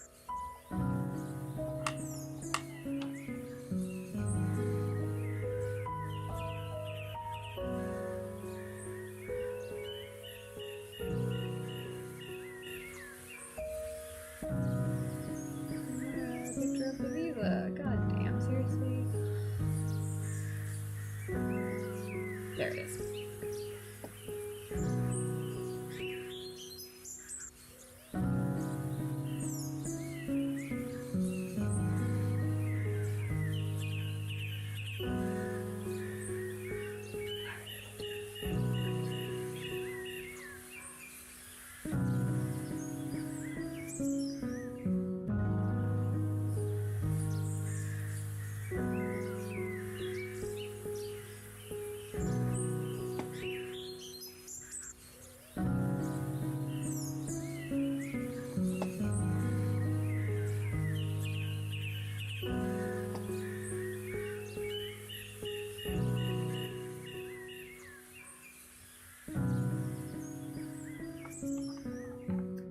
S2: Picture of the visa. God damn, seriously? There it is.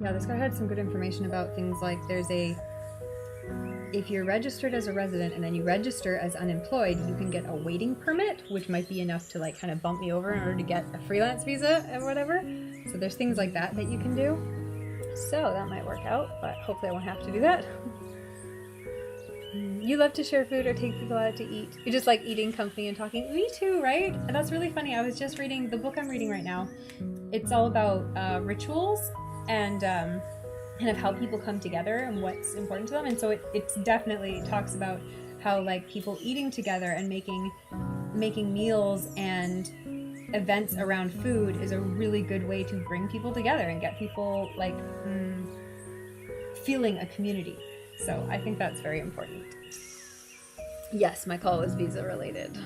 S2: Yeah, this guy had some good information about things like if you're registered as a resident and then you register as unemployed, you can get a waiting permit, which might be enough to like kind of bump me over in order to get a freelance visa or whatever. So there's things like that you can do. So that might work out, but hopefully I won't have to do that. You love to share food or take people out to eat. You just like eating company and talking. Me too, right? And that's really funny. I was just reading the book I'm reading right now. It's all about rituals and kind of how people come together and what's important to them. And so it's definitely talks about how like people eating together and making meals and events around food is a really good way to bring people together and get people like feeling a community. So I think that's very important. Yes, my call was visa related.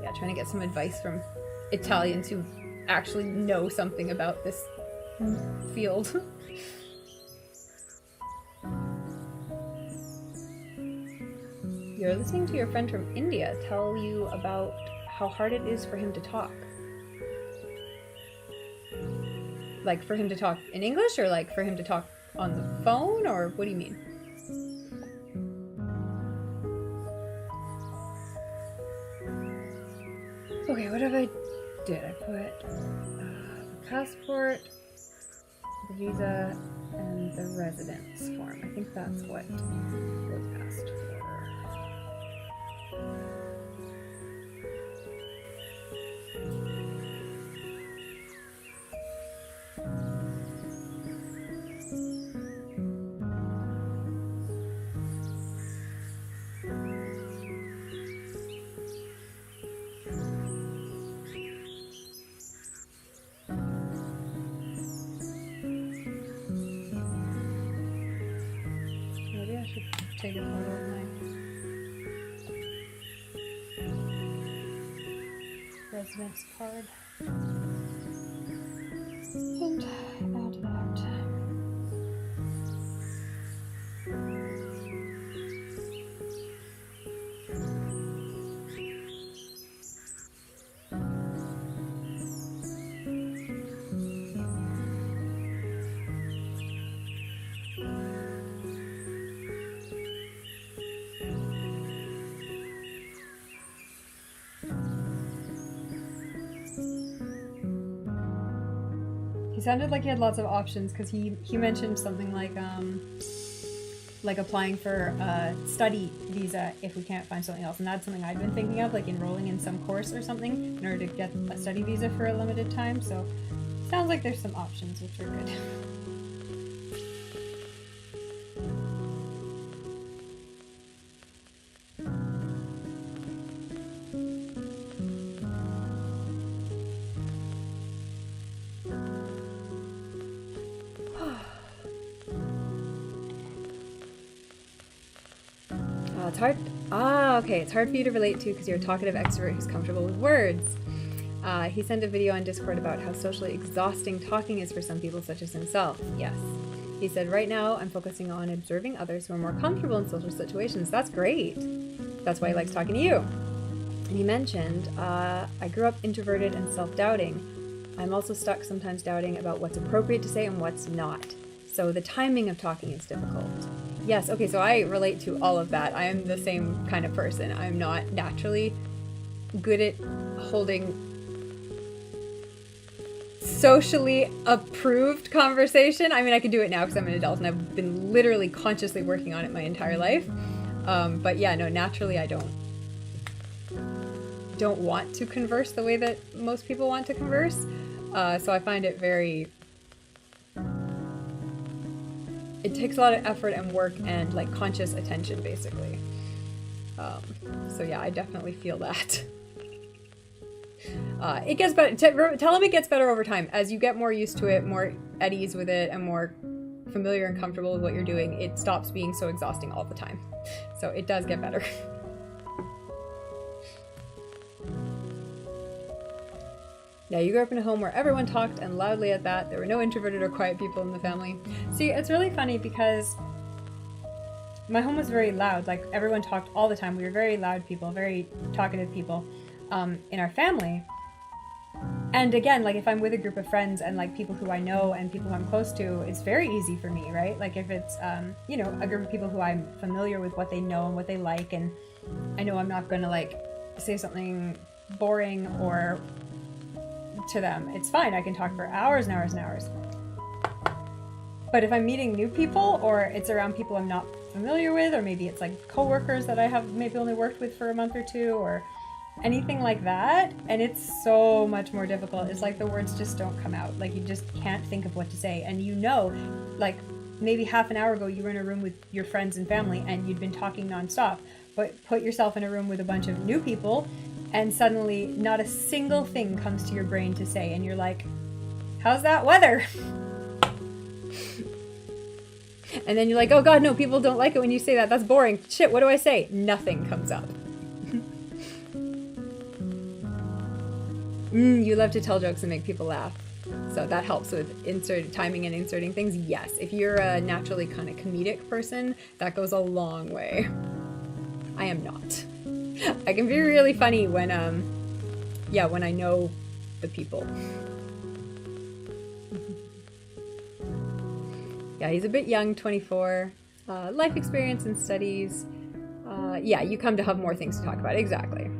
S2: Yeah, trying to get some advice from Italians who actually know something about this field. You're listening to your friend from India tell you about how hard it is for him to talk. Like for him to talk in English, or like for him to talk on the phone, or what do you mean? Okay, what have I did? I put the passport, the visa, and the residence form. I think that's what was asked for. Take a photo of my residence card and add that. He sounded like he had lots of options because he mentioned something like applying for a study visa if we can't find something else, and that's something I'd been thinking of, like enrolling in some course or something in order to get a study visa for a limited time. So sounds like there's some options which are good. It's hard. Okay. It's hard for you to relate to because you're a talkative extrovert who's comfortable with words. He sent a video on Discord about how socially exhausting talking is for some people, such as himself. Yes. He said, right now I'm focusing on observing others who are more comfortable in social situations. That's great. That's why he likes talking to you. And he mentioned, I grew up introverted and self-doubting. I'm also stuck sometimes doubting about what's appropriate to say and what's not. So the timing of talking is difficult. Yes, okay, so I relate to all of that. I am the same kind of person. I'm not naturally good at holding socially approved conversation. I mean, I can do it now because I'm an adult and I've been literally consciously working on it my entire life. But yeah, no, naturally I don't want to converse the way that most people want to converse. So I find it it takes a lot of effort and work and like conscious attention basically. So yeah, I definitely feel that. It gets better. Tell him it gets better over time. As you get more used to it, more at ease with it, and more familiar and comfortable with what you're doing, it stops being so exhausting all the time. So it does get better. Yeah, you grew up in a home where everyone talked and loudly at that. There were no introverted or quiet people in the family. See, it's really funny because my home was very loud. Like, everyone talked all the time. We were very loud people, very talkative people in our family. And again, like, if I'm with a group of friends and, like, people who I know and people who I'm close to, it's very easy for me, right? Like, if it's, you know, a group of people who I'm familiar with what they know and what they like, and I know I'm not going to, like, say something boring or to them, it's fine. I can talk for hours and hours and hours. But if I'm meeting new people, or it's around people I'm not familiar with, or maybe it's like coworkers that I have maybe only worked with for a month or two, or anything like that, and it's so much more difficult. It's like the words just don't come out. Like, you just can't think of what to say. And you know, like, maybe half an hour ago you were in a room with your friends and family and you'd been talking nonstop, but put yourself in a room with a bunch of new people and suddenly not a single thing comes to your brain to say, and you're like, how's that weather? And then you're like, oh god, no, people don't like it when you say that. That's boring. Shit, what do I say? Nothing comes up. You love to tell jokes and make people laugh. So that helps with timing and inserting things. Yes, if you're a naturally kind of comedic person, that goes a long way. I am not. I can be really funny when, when I know the people. Yeah, he's a bit young, 24. Life experience and studies. Yeah, you come to have more things to talk about. Exactly.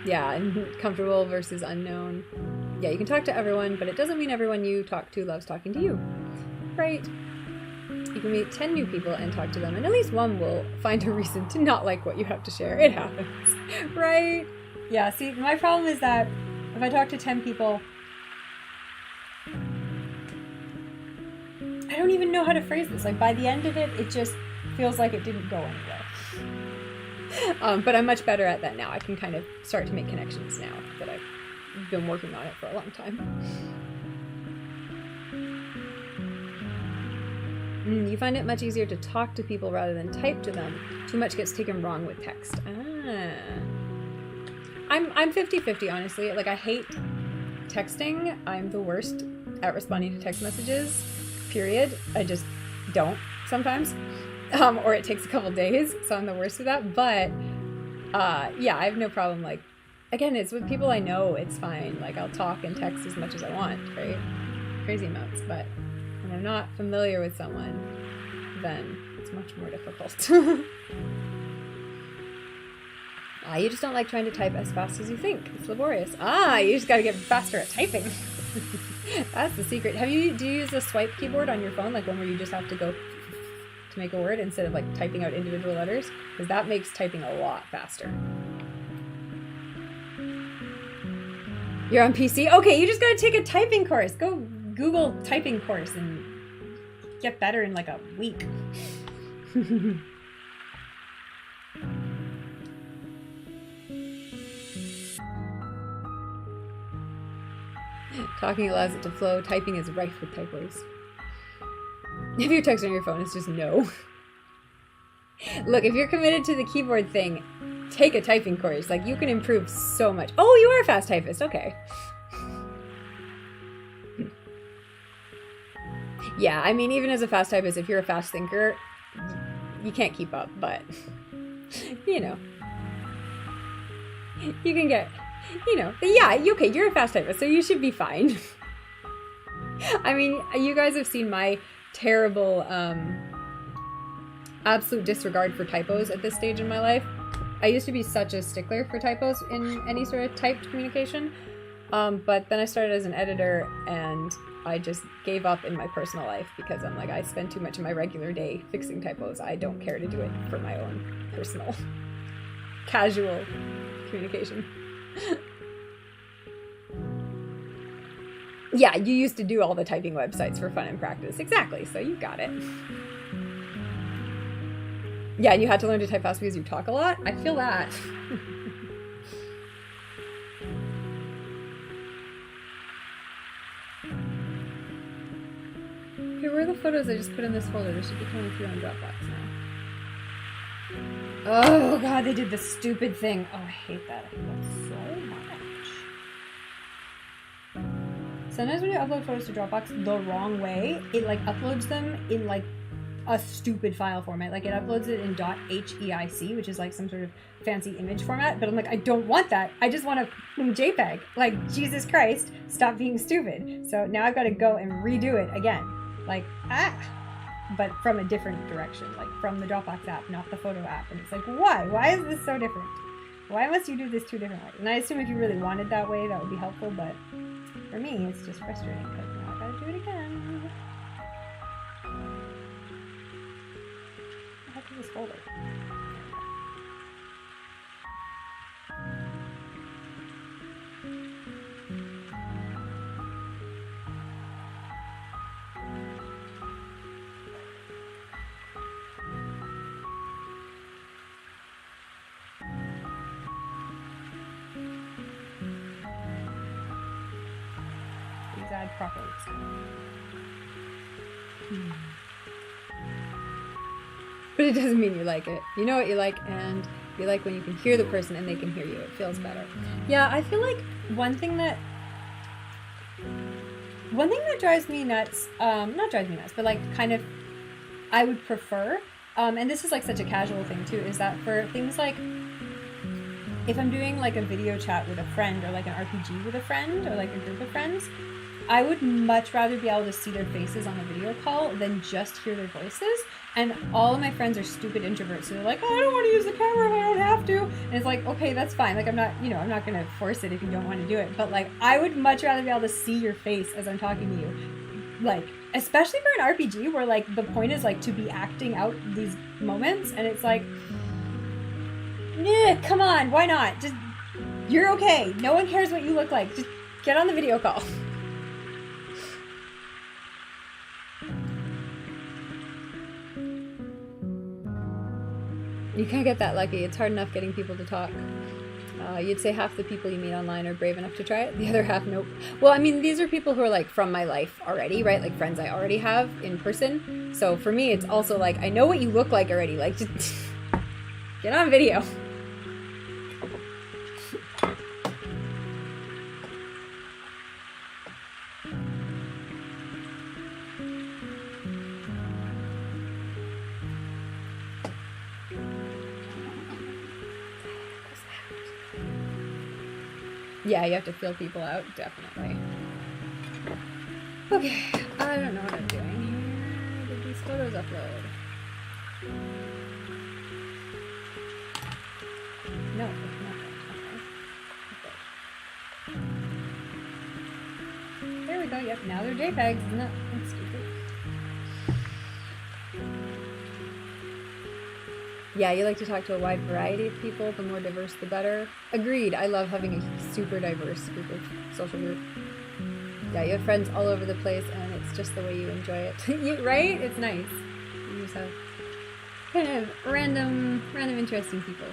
S2: Yeah, and comfortable versus unknown. Yeah, you can talk to everyone, but it doesn't mean everyone you talk to loves talking to you. Right? You can meet 10 new people and talk to them, and at least one will find a reason to not like what you have to share. It happens. Right? Yeah, see, my problem is that if I talk to 10 people, I don't even know how to phrase this. Like, by the end of it, it just feels like it didn't go anywhere. But I'm much better at that now. I can kind of start to make connections now that I've been working on it for a long time. You find it much easier to talk to people rather than type to them. Too much gets taken wrong with text. I'm 50-50, honestly. Like, I hate texting. I'm the worst at responding to text messages, period. I just don't sometimes. Or it takes a couple days, so I'm the worst at that. But, yeah, I have no problem. Like, again, it's with people I know, it's fine. Like, I'll talk and text as much as I want, right? Crazy amounts. But when I'm not familiar with someone, then it's much more difficult. You just don't like trying to type as fast as you think. It's laborious. You just gotta get faster at typing. That's the secret. Do you use a swipe keyboard on your phone, like one where you just have to go to make a word instead of like typing out individual letters? Because that makes typing a lot faster. You're on PC? Okay, you just gotta take a typing course. Go Google typing course and get better in like a week. Talking allows it to flow. Typing is rife with typos. If you're texting on your phone, it's just no. Look, if you're committed to the keyboard thing, take a typing course. Like, you can improve so much. Oh, you are a fast typist. Okay. Yeah, I mean, even as a fast typist, if you're a fast thinker, you can't keep up, but, you know, you can get, you know, yeah, okay, you're a fast typist, so you should be fine. I mean, you guys have seen my terrible, absolute disregard for typos at this stage in my life. I used to be such a stickler for typos in any sort of typed communication, but then I started as an editor, and I just gave up in my personal life because I'm like, I spend too much of my regular day fixing typos. I don't care to do it for my own personal, casual communication. Yeah, you used to do all the typing websites for fun and practice. Exactly, so you got it. Yeah, and you had to learn to type fast because you talk a lot? I feel that. Okay, where are the photos I just put in this folder? There should be 23 on Dropbox now. Oh god, they did the stupid thing. Oh, I hate that. I hate that so much. Sometimes when you upload photos to Dropbox the wrong way, it like uploads them in like a stupid file format. Like it uploads it in .heic, which is like some sort of fancy image format, but I'm like, I don't want that. I just want a JPEG. Like, Jesus Christ, stop being stupid. So now I've got to go and redo it again. Like, but from a different direction, like from the Dropbox app, not the photo app. And it's like, why? Why is this so different? Why must you do this two different ways? And I assume if you really wanted that way, that would be helpful, but for me, it's just frustrating because now I gotta do it again. I have to this folder. Add proper links. But it doesn't mean you like it. You know what you like, and you like when you can hear the person and they can hear you. It feels better. Yeah, I feel like one thing that drives me nuts, not drives me nuts, but like kind of I would prefer, and this is like such a casual thing too, is that for things like if I'm doing like a video chat with a friend or like an RPG with a friend or like a group of friends, I would much rather be able to see their faces on a video call than just hear their voices. And all of my friends are stupid introverts, so they're like, oh, I don't want to use the camera if I don't have to. And it's like, okay, that's fine. Like, I'm not going to force it if you don't want to do it. But like, I would much rather be able to see your face as I'm talking to you. Like, especially for an RPG where like the point is like to be acting out these moments. And it's like, yeah, come on, why not? Just, you're okay. No one cares what you look like. Just get on the video call. You can't get that lucky. It's hard enough getting people to talk. You'd say half the people you meet online are brave enough to try it. The other half, nope. Well, I mean, these are people who are like from my life already, right? Like friends I already have in person. So for me, it's also like, I know what you look like already. Like, just get on video. Yeah, you have to feel people out, definitely. Okay, I don't know what I'm doing here. Did these photos upload? No, it's not. Okay. There we go, yep, now they're JPEGs. Isn't that stupid? Yeah, you like to talk to a wide variety of people. The more diverse, the better. Agreed. I love having a super diverse group of social group. Yeah, you have friends all over the place, and it's just the way you enjoy it. Right? It's nice. You just have kind of random interesting people.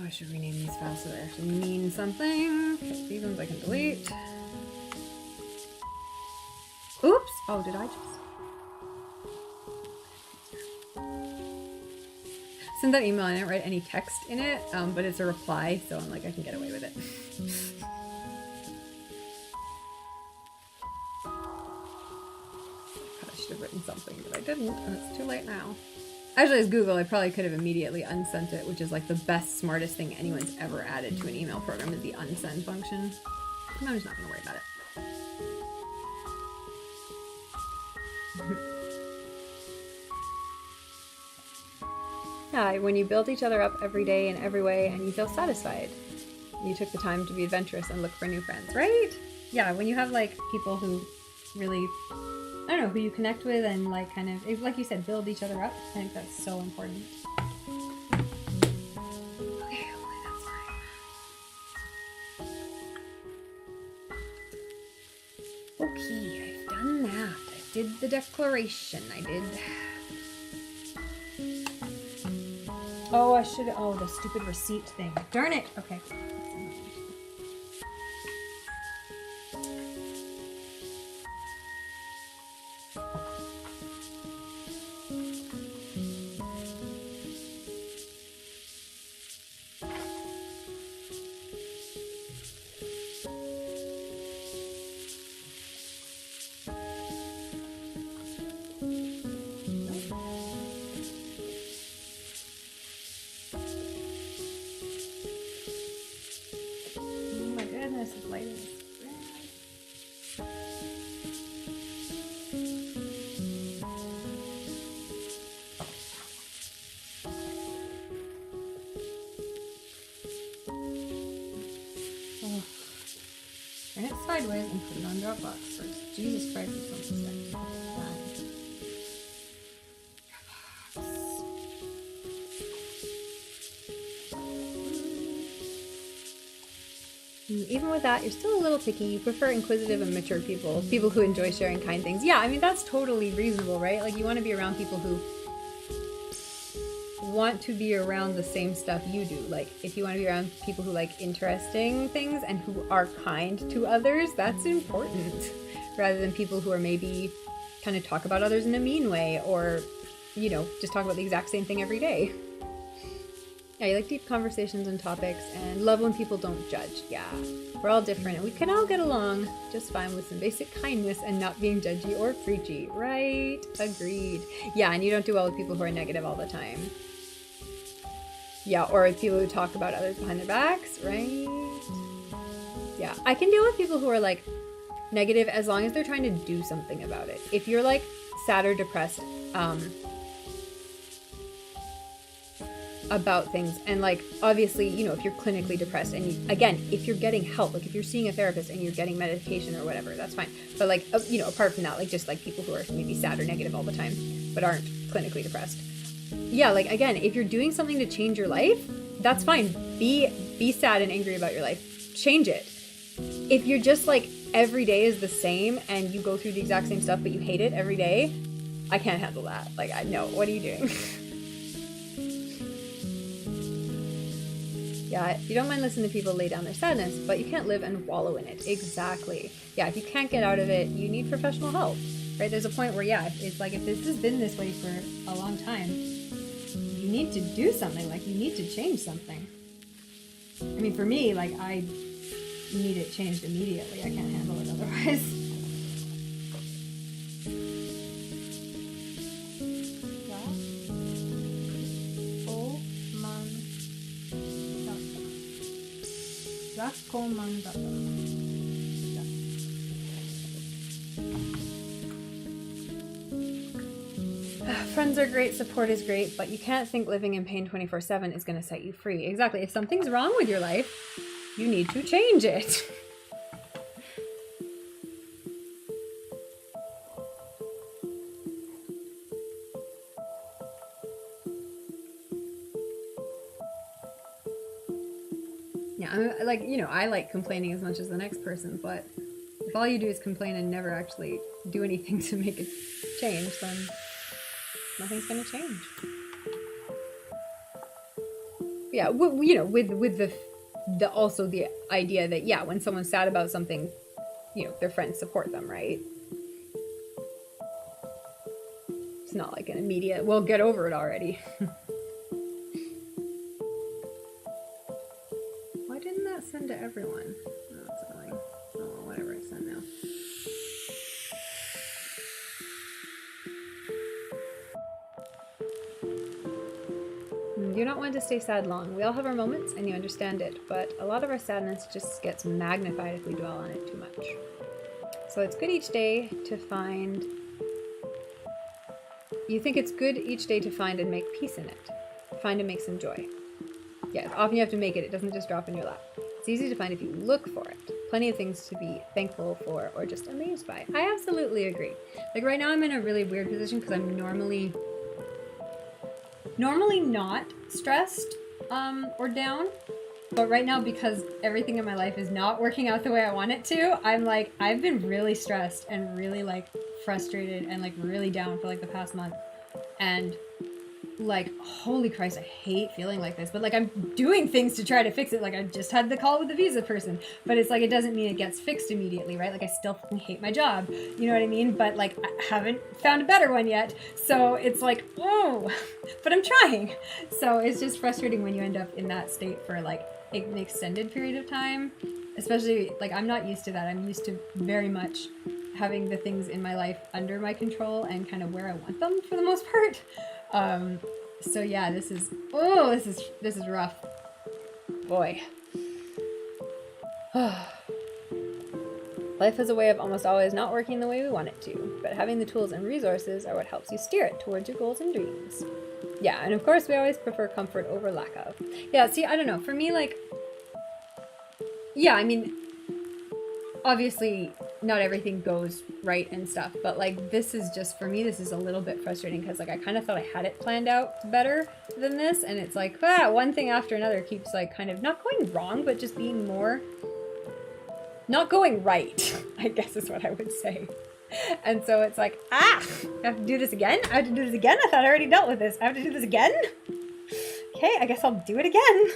S2: Oh, I should rename these files so they actually mean something. Okay, these ones I can delete. Oops! Oh, did I just... Send that email, I didn't write any text in it, but it's a reply, so I'm like, I can get away with it. I should have written something, but I didn't, and it's too late now. Actually, as Google, I probably could have immediately unsent it, which is like the best, smartest thing anyone's ever added to an email program is the unsend function. And I'm just not going to worry about it. Yeah, when you build each other up every day in every way and you feel satisfied. You took the time to be adventurous and look for new friends, right? Yeah, when you have like people who really, I don't know, who you connect with and like kind of, like you said, build each other up. I think that's so important. Okay, hopefully that's fine. Okay, I've done that. I did the declaration. I did. Oh, I should. Oh, the stupid receipt thing. Darn it. Okay. Turn it sideways and put it on Dropbox first. Jesus Christ, this one's sick. Even with that, you're still a little picky. You prefer inquisitive and mature people, people who enjoy sharing kind things. Yeah, I mean, that's totally reasonable, right? Like, you want to be around people who want to be around the same stuff you do. Like, if you want to be around people who like interesting things and who are kind to others, that's important. Rather than people who are maybe kind of talk about others in a mean way or, you know, just talk about the exact same thing every day. Yeah, you like deep conversations and topics and love when people don't judge. Yeah, we're all different and we can all get along just fine with some basic kindness and not being judgy or preachy, right? Agreed. Yeah, and you don't do well with people who are negative all the time. Yeah, or people who talk about others behind their backs, right? Yeah, I can deal with people who are like negative as long as they're trying to do something about it. If you're like sad or depressed, about things and like obviously, you know, if you're clinically depressed and you, again, if you're getting help, like if you're seeing a therapist and you're getting medication or whatever, that's fine. But like, you know, apart from that, like just like people who are maybe sad or negative all the time but aren't clinically depressed, yeah, like again, if you're doing something to change your life, that's fine. Be sad and angry about your life, change it. If you're just like every day is the same and you go through the exact same stuff but you hate it every day, I can't handle that. Like, I know, what are you doing? Yeah, you don't mind listening to people lay down their sadness, but you can't live and wallow in it. Exactly. Yeah, if you can't get out of it, you need professional help, right? There's a point where, yeah, it's like if this has been this way for a long time, you need to do something. Like, you need to change something. I mean, for me, like, I need it changed immediately. I can't handle it otherwise. Friends are great, support is great, but you can't think living in pain 24/7 is going to set you free. Exactly. If something's wrong with your life, you need to change it. Yeah, I'm, like, you know, I like complaining as much as the next person, but if all you do is complain and never actually do anything to make it change, then nothing's going to change. Yeah, you know, with the also the idea that, yeah, when someone's sad about something, you know, their friends support them, right? It's not like an immediate, well, get over it already. Why didn't that send to everyone? Oh, that's annoying. Oh, well, whatever, it's sent now. Do not want to stay sad long. We all have our moments and you understand it, but a lot of our sadness just gets magnified if we dwell on it too much. So it's good each day to find... You think it's good each day to find and make peace in it. Find and make some joy. Yes, often you have to make it. It doesn't just drop in your lap. It's easy to find if you look for it. Plenty of things to be thankful for or just amazed by. I absolutely agree. Like right now I'm in a really weird position because I'm normally not stressed or down. But right now, because everything in my life is not working out the way I want it to, I'm like, I've been really stressed and really like frustrated and like really down for like the past month. And like, holy Christ, I hate feeling like this. But like, I'm doing things to try to fix it. Like, I just had the call with the visa person. But it's like, it doesn't mean it gets fixed immediately, right? Like, I still fucking hate my job. You know what I mean? But like, I haven't found a better one yet. So it's like, oh, but I'm trying. So it's just frustrating when you end up in that state for like an extended period of time. Especially, like, I'm not used to that. I'm used to very much having the things in my life under my control and kind of where I want them for the most part. So yeah, this is rough. Boy. Life has a way of almost always not working the way we want it to, but having the tools and resources are what helps you steer it towards your goals and dreams. Yeah, and of course we always prefer comfort over lack of. Yeah, see, I don't know, for me, like, yeah, I mean, obviously not everything goes right and stuff, but like this is just, for me, this is a little bit frustrating because like I kind of thought I had it planned out better than this, and it's like, one thing after another keeps like kind of not going wrong, but just being more not going right, I guess is what I would say. And so it's like, I have to do this again? I have to do this again? I thought I already dealt with this. I have to do this again? Okay, I guess I'll do it again.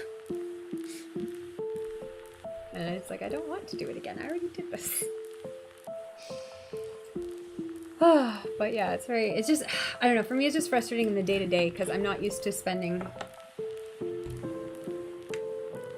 S2: And it's like, I don't want to do it again. I already did this. But yeah, it's just, I don't know, for me it's just frustrating in the day-to-day because I'm not used to spending,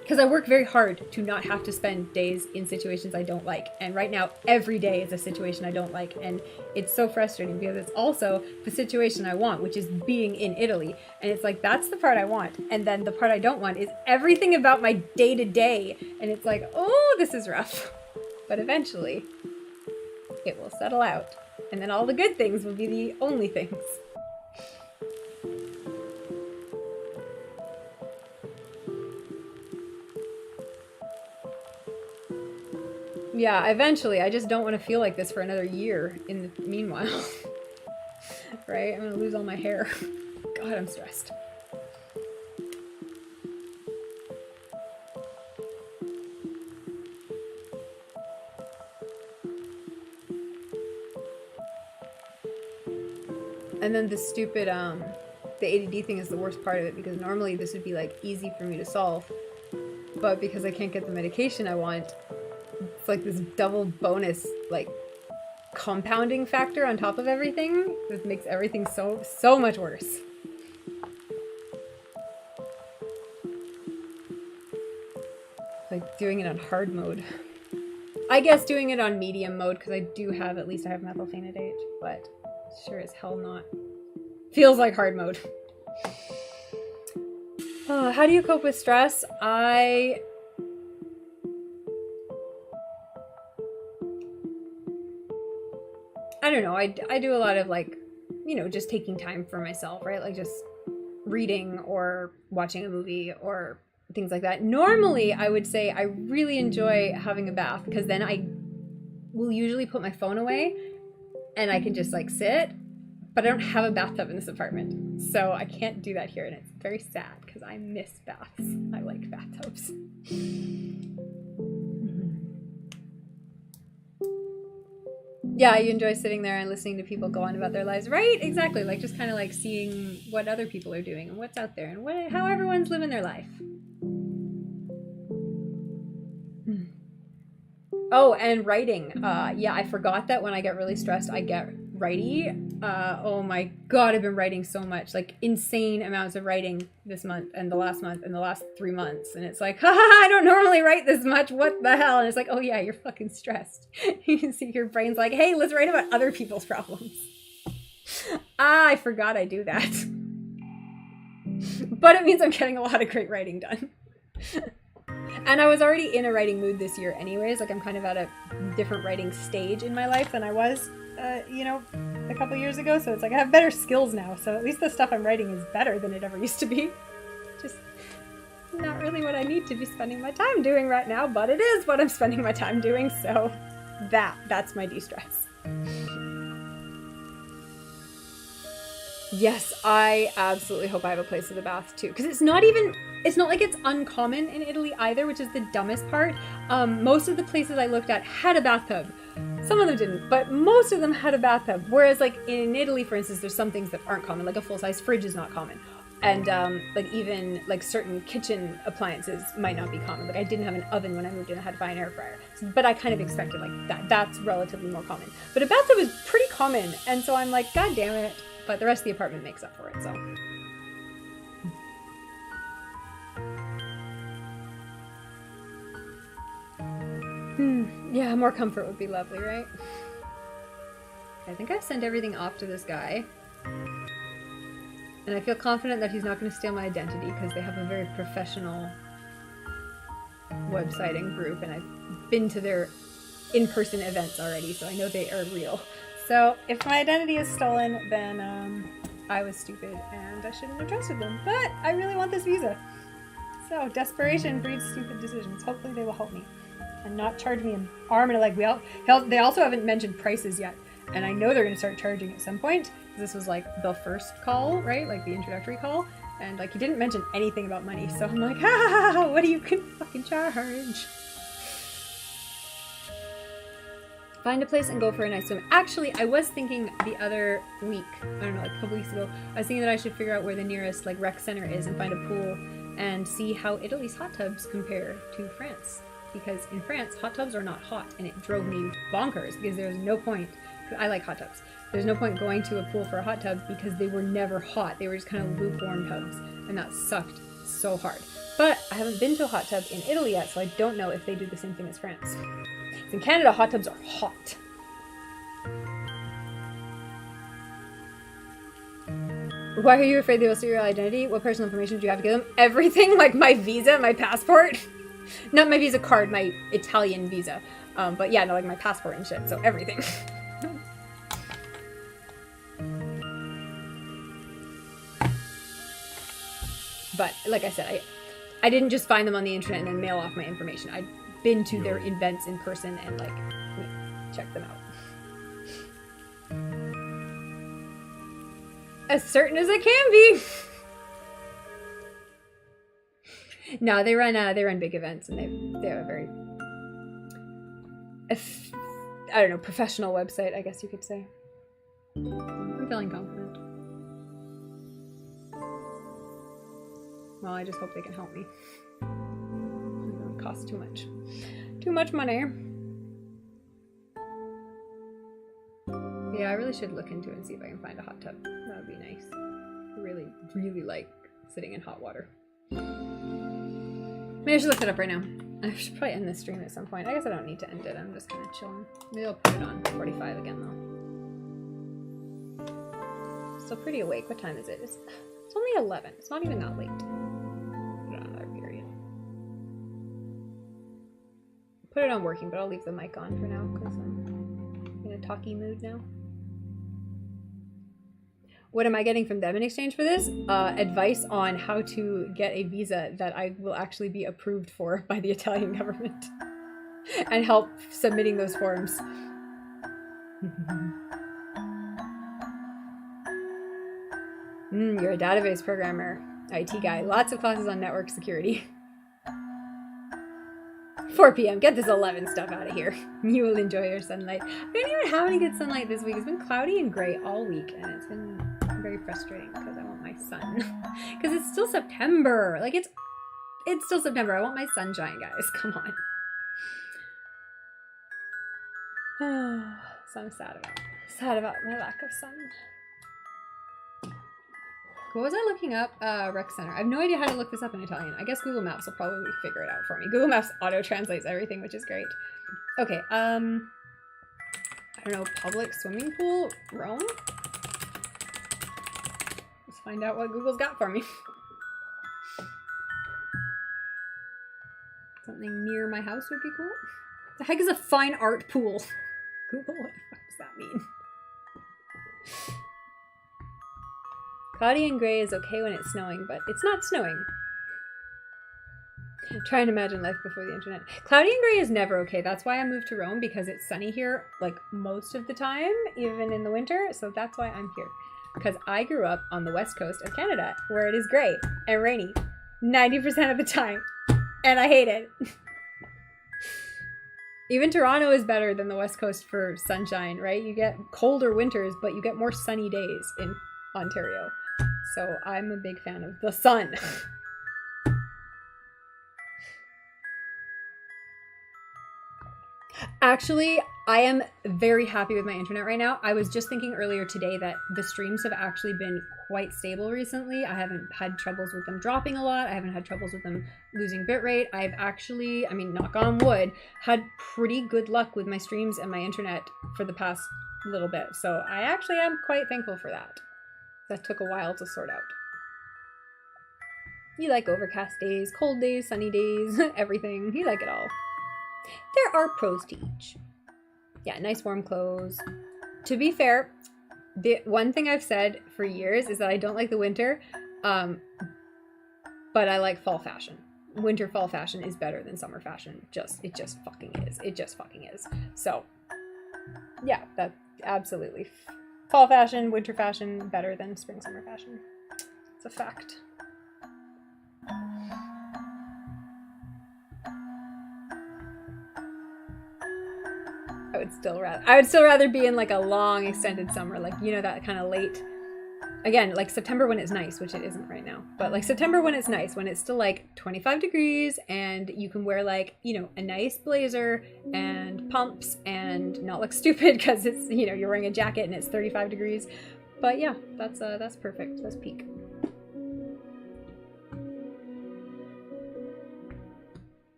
S2: because I work very hard to not have to spend days in situations I don't like. And right now, every day is a situation I don't like. And it's so frustrating because it's also the situation I want, which is being in Italy. And it's like, that's the part I want. And then the part I don't want is everything about my day-to-day. And it's like, oh, this is rough. But eventually, it will settle out. And then all the good things will be the only things. Yeah, eventually. I just don't want to feel like this for another year in the meanwhile. Right? I'm gonna lose all my hair. God, I'm stressed. And then the stupid, the ADD thing is the worst part of it, because normally this would be like easy for me to solve. But because I can't get the medication I want, it's like this double bonus, like, compounding factor on top of everything that makes everything so much worse. Like doing it on hard mode. I guess doing it on medium mode, because I do have, at least I have methylphenidate, but sure as hell not. Feels like hard mode. How do you cope with stress? I don't know. I do a lot of, like, you know, just taking time for myself, right? Like just reading or watching a movie or things like that. Normally, I would say I really enjoy having a bath, because then I will usually put my phone away and I can just like sit, but I don't have a bathtub in this apartment. So I can't do that here, and it's very sad because I miss baths. I like bathtubs. Yeah, you enjoy sitting there and listening to people go on about their lives. Right, exactly. Like just kind of like seeing what other people are doing and what's out there and how everyone's living their life. Oh, and writing. Yeah, I forgot that when I get really stressed, I get writey. Oh my god, I've been writing so much. Like insane amounts of writing this month and the last 3 months. And it's like, haha, I don't normally write this much. What the hell? And it's like, oh yeah, you're fucking stressed. You can see your brain's like, hey, let's write about other people's problems. I forgot I do that. But it means I'm getting a lot of great writing done. And I was already in a writing mood this year anyways. Like I'm kind of at a different writing stage in my life than I was, a couple years ago. So it's like I have better skills now. So at least the stuff I'm writing is better than it ever used to be. Just not really what I need to be spending my time doing right now, but it is what I'm spending my time doing. So that's my de-stress. Yes, I absolutely hope I have a place with a bath too. Because it's not like it's uncommon in Italy either, which is the dumbest part. Most of the places I looked at had a bathtub. Some of them didn't, but most of them had a bathtub. Whereas like in Italy, for instance, there's some things that aren't common, like a full-size fridge is not common. And like even like certain kitchen appliances might not be common. Like I didn't have an oven when I moved in, I had to buy an air fryer. But I kind of expected like that's relatively more common. But a bathtub is pretty common. And so I'm like, God damn it. But the rest of the apartment makes up for it, so. Yeah, more comfort would be lovely, right? I think I've sent everything off to this guy. And I feel confident that he's not going to steal my identity because they have a very professional website and group, and I've been to their in-person events already, so I know they are real. So if my identity is stolen, then I was stupid and I shouldn't have trusted them. But I really want this visa. So desperation breeds stupid decisions. Hopefully they will help me and not charge me an arm and a leg. They also haven't mentioned prices yet. And I know they're going to start charging at some point. This was like the first call, right? Like the introductory call. And like he didn't mention anything about money. So I'm like, ha, what do you can fucking charge? Find a place and go for a nice swim. Actually, I was thinking the other week, I don't know, like a couple weeks ago, I was thinking that I should figure out where the nearest like rec center is and find a pool and see how Italy's hot tubs compare to France. Because in France, hot tubs are not hot, and it drove me bonkers because there's no point. I like hot tubs. There's no point going to a pool for a hot tub because they were never hot. They were just kind of lukewarm tubs, and that sucked so hard. But I haven't been to a hot tub in Italy yet, so I don't know if they do the same thing as France. In Canada, hot tubs are hot. Why are you afraid they will steal your identity? What personal information do you have to give them? Everything, like my visa, my passport. Not my Visa card, my Italian visa. But yeah, no, like my passport and shit, so everything. But like I said, I didn't just find them on the internet and then mail off my information. I'd been to their events in person and like check them out. As certain as I can be. No, they run big events and they have a very I don't know, professional website, I guess you could say. I'm feeling confident. Well, I just hope they can help me. It doesn't cost too much. Too much money. Yeah, I really should look into it and see if I can find a hot tub. That would be nice. I really, really like sitting in hot water. Maybe I should look it up right now. I should probably end this stream at some point. I guess I don't need to end it. I'm just kind of chilling. Maybe I'll put it on 45 again, though. Still pretty awake. What time is it? It's only 11. It's not even that late. Put it on another period. Put it on working, but I'll leave the mic on for now because I'm in a talky mood now. What am I getting from them in exchange for this? Advice on how to get a visa that I will actually be approved for by the Italian government. And help submitting those forms. You're a database programmer. IT guy. Lots of classes on network security. 4 p.m. Get this 11 stuff out of here. You will enjoy your sunlight. I don't even have any good sunlight this week. It's been cloudy and gray all week, and it's been very frustrating because I want my sun. Because it's still September. Like, it's still September. I want my sunshine, guys. Come on. So I'm sad about my lack of sun. What was I looking up? Rec Center. I have no idea how to look this up in Italian. I guess Google Maps will probably figure it out for me. Google Maps auto-translates everything, which is great. Okay, I don't know, public swimming pool? Rome? Let's find out what Google's got for me. Something near my house would be cool. The heck is a fine art pool? Google, what the fuck does that mean? Cloudy and gray is okay when it's snowing, but it's not snowing. I'm trying to imagine life before the internet. Cloudy and gray is never okay. That's why I moved to Rome, because it's sunny here like most of the time, even in the winter. So that's why I'm here. Because I grew up on the west coast of Canada, where it is gray and rainy 90% of the time. And I hate it. Even Toronto is better than the west coast for sunshine, right? You get colder winters, but you get more sunny days in Ontario. So I'm a big fan of the sun. Actually, I am very happy with my internet right now. I was just thinking earlier today that the streams have actually been quite stable recently. I haven't had troubles with them dropping a lot. I haven't had troubles with them losing bitrate. I've actually, I mean, knock on wood, had pretty good luck with my streams and my internet for the past little bit. So I actually am quite thankful for that. That took a while to sort out. You like overcast days, cold days, sunny days, everything. You like it all. There are pros to each. Yeah, nice warm clothes. To be fair, the one thing I've said for years is that I don't like the winter, but I like fall fashion. Winter fall fashion is better than summer fashion. It just fucking is. It just fucking is. So, yeah, that absolutely. Fall fashion, winter fashion, better than spring, summer fashion. It's a fact. I would still rather be in like a long extended summer, like, you know, that kind of late, again, like September when it's nice, which it isn't right now, but like September when it's nice, when it's still like 25 degrees and you can wear like, you know, a nice blazer and pumps and not look stupid because it's, you know, you're wearing a jacket and it's 35 degrees. But yeah, that's perfect. That's peak.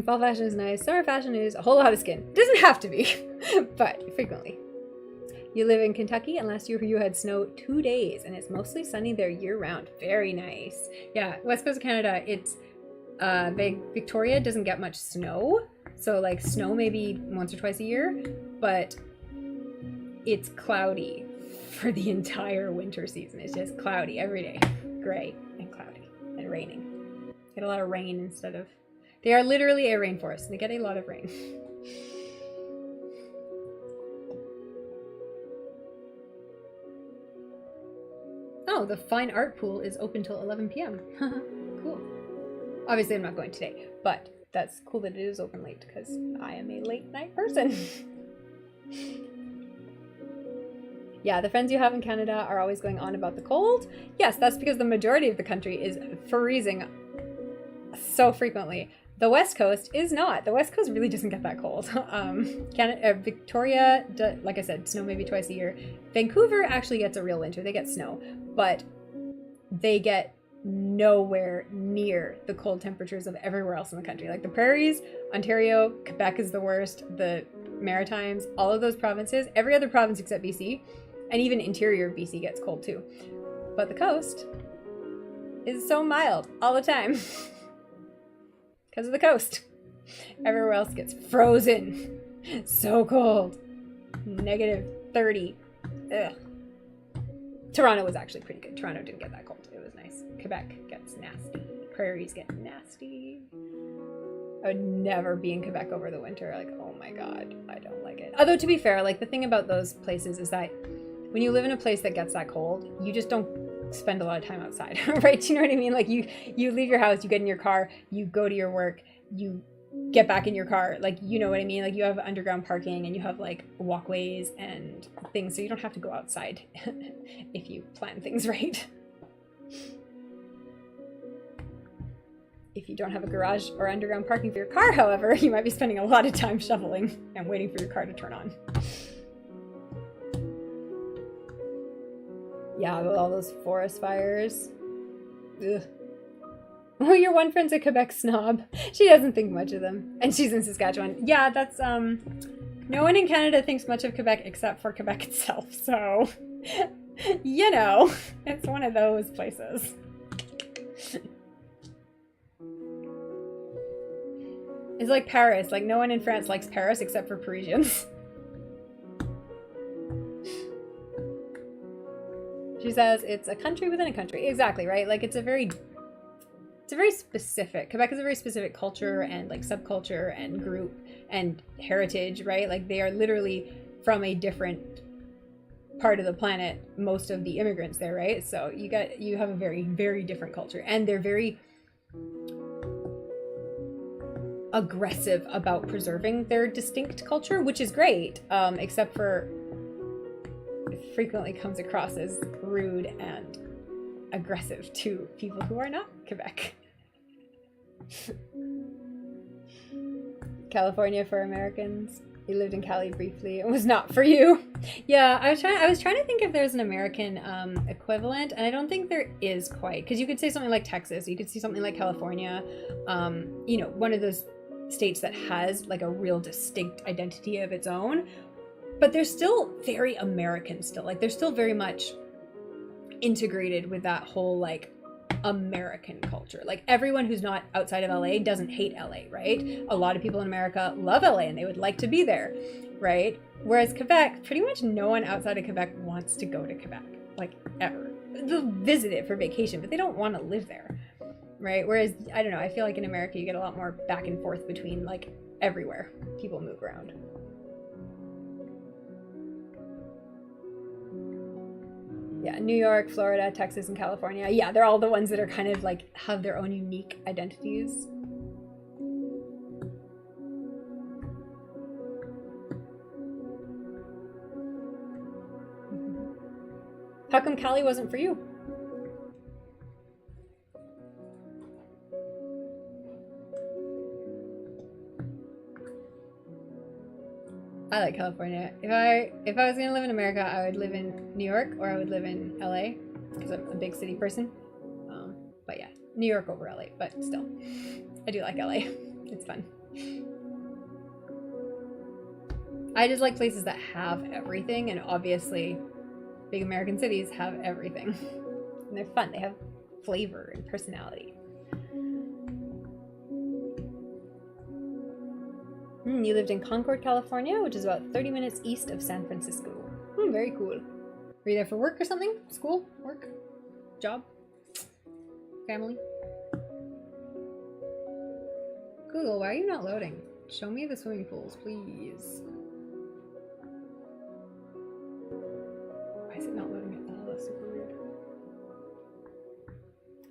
S2: Fall fashion is nice. Summer fashion is a whole lot of skin. Doesn't have to be, but frequently. You live in Kentucky, and last year you had snow 2 days, and it's mostly sunny there year-round. Very nice. Yeah, west coast of Canada, it's Victoria doesn't get much snow, so like snow maybe once or twice a year, but it's cloudy for the entire winter season. It's just cloudy every day, gray and cloudy and raining. Get a lot of rain instead of. They are literally a rainforest. They get a lot of rain. Oh, the fine art pool is open till 11 p.m. Cool. Obviously, I'm not going today, but that's cool that it is open late because I am a late night person. Yeah, the friends you have in Canada are always going on about the cold. Yes, that's because the majority of the country is freezing so frequently. The West Coast is not. The West Coast really doesn't get that cold. Victoria, like I said, snow maybe twice a year. Vancouver actually gets a real winter. They get snow, but they get nowhere near the cold temperatures of everywhere else in the country. Like the prairies, Ontario, Quebec is the worst, the Maritimes, all of those provinces, every other province except BC, and even interior of BC gets cold too. But the coast is so mild all the time. Because of the coast. Everywhere else gets frozen. So cold. -30. Ugh. Toronto was actually pretty good. Toronto didn't get that cold. It was nice. Quebec gets nasty. Prairies get nasty. I would never be in Quebec over the winter. Like, oh my god, I don't like it. Although, to be fair, like, the thing about those places is that when you live in a place that gets that cold, you just don't spend a lot of time outside, right? Do you know what I mean? Like, you leave your house, you get in your car, you go to your work, you get back in your car. Like, you know what I mean? Like, you have underground parking and you have like walkways and things, so you don't have to go outside if you plan things right. If you don't have a garage or underground parking for your car, however, you might be spending a lot of time shoveling and waiting for your car to turn on. Yeah, with all those forest fires. Ugh. Oh, your one friend's a Quebec snob. She doesn't think much of them. And she's in Saskatchewan. Yeah, that's, no one in Canada thinks much of Quebec except for Quebec itself. So, you know, it's one of those places. It's like Paris. Like, no one in France likes Paris except for Parisians. She says it's a country within a country. Exactly, right? Like, it's a very specific, Quebec is a very specific culture and like subculture and group and heritage, right? Like, they are literally from a different part of the planet, most of the immigrants there, right? So you have a very, very different culture, and they're very aggressive about preserving their distinct culture, which is great, except for it frequently comes across as rude and aggressive to people who are not Quebec. California for Americans. You lived in Cali briefly. It was not for you. Yeah, I was trying to think if there's an American equivalent, and I don't think there is quite, because you could say something like Texas, you could see something like California, you know, one of those states that has like a real distinct identity of its own, but they're still very American still. Like, they're still very much integrated with that whole like American culture. Like, everyone who's not outside of LA doesn't hate LA, right? A lot of people in America love LA and they would like to be there, right? Whereas Quebec, pretty much no one outside of Quebec wants to go to Quebec, like, ever. They'll visit it for vacation, but they don't want to live there, right? Whereas, I don't know, I feel like in America you get a lot more back and forth between like everywhere. People move around. Yeah, New York, Florida, Texas, and California. Yeah, they're all the ones that are kind of like have their own unique identities. How come Cali wasn't for you? I like California. If I was gonna live in America, I would live in New York or I would live in LA because I'm a big city person. But yeah, New York over LA. But still, I do like LA. It's fun. I just like places that have everything, and obviously, big American cities have everything, and they're fun. They have flavor and personality. You lived in Concord, California, which is about 30 minutes east of San Francisco. Very cool. Were you there for work or something? School? Work? Job? Family? Google, why are you not loading? Show me the swimming pools, please. Why is it not loading at all? That's super weird.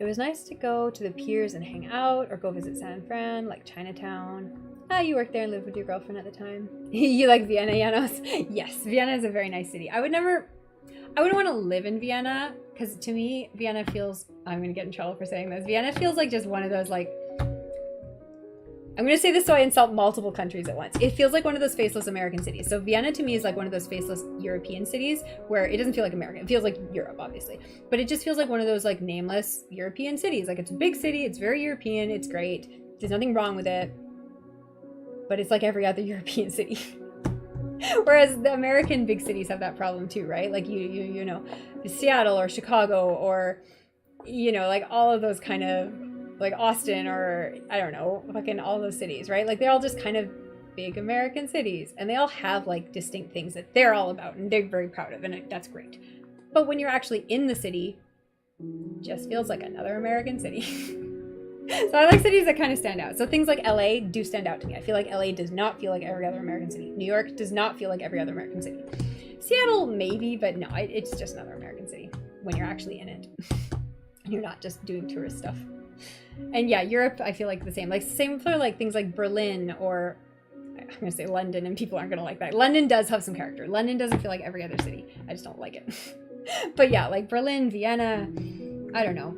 S2: It was nice to go to the piers and hang out, or go visit San Fran, like Chinatown. You worked there and lived with your girlfriend at the time. You like Vienna, Janos? Yes, Vienna is a very nice city. I wouldn't want to live in Vienna, because to me, Vienna feels, I'm going to get in trouble for saying this, Vienna feels like just one of those, like, I'm going to say this so I insult multiple countries at once. It feels like one of those faceless American cities. So Vienna to me is like one of those faceless European cities where it doesn't feel like America. It feels like Europe, obviously. But it just feels like one of those like nameless European cities. Like, it's a big city. It's very European. It's great. There's nothing wrong with it. But it's like every other European city. Whereas the American big cities have that problem too, right? Like you know, Seattle or Chicago or, you know, like all of those kind of, like Austin or, I don't know, fucking all those cities, right? Like, they're all just kind of big American cities, and they all have like distinct things that they're all about and they're very proud of, and that's great. But when you're actually in the city, it just feels like another American city. So I like cities that kind of stand out. So things like LA do stand out to me. I feel like LA does not feel like every other American city. New York does not feel like every other American city. Seattle, maybe, but no, it's just another American city when you're actually in it. You're not just doing tourist stuff. And yeah, Europe, I feel like the same. Like same for like things like Berlin or I'm gonna say London, and people aren't gonna like that. London does have some character. London doesn't feel like every other city. I just don't like it. But yeah, like Berlin, Vienna, I don't know.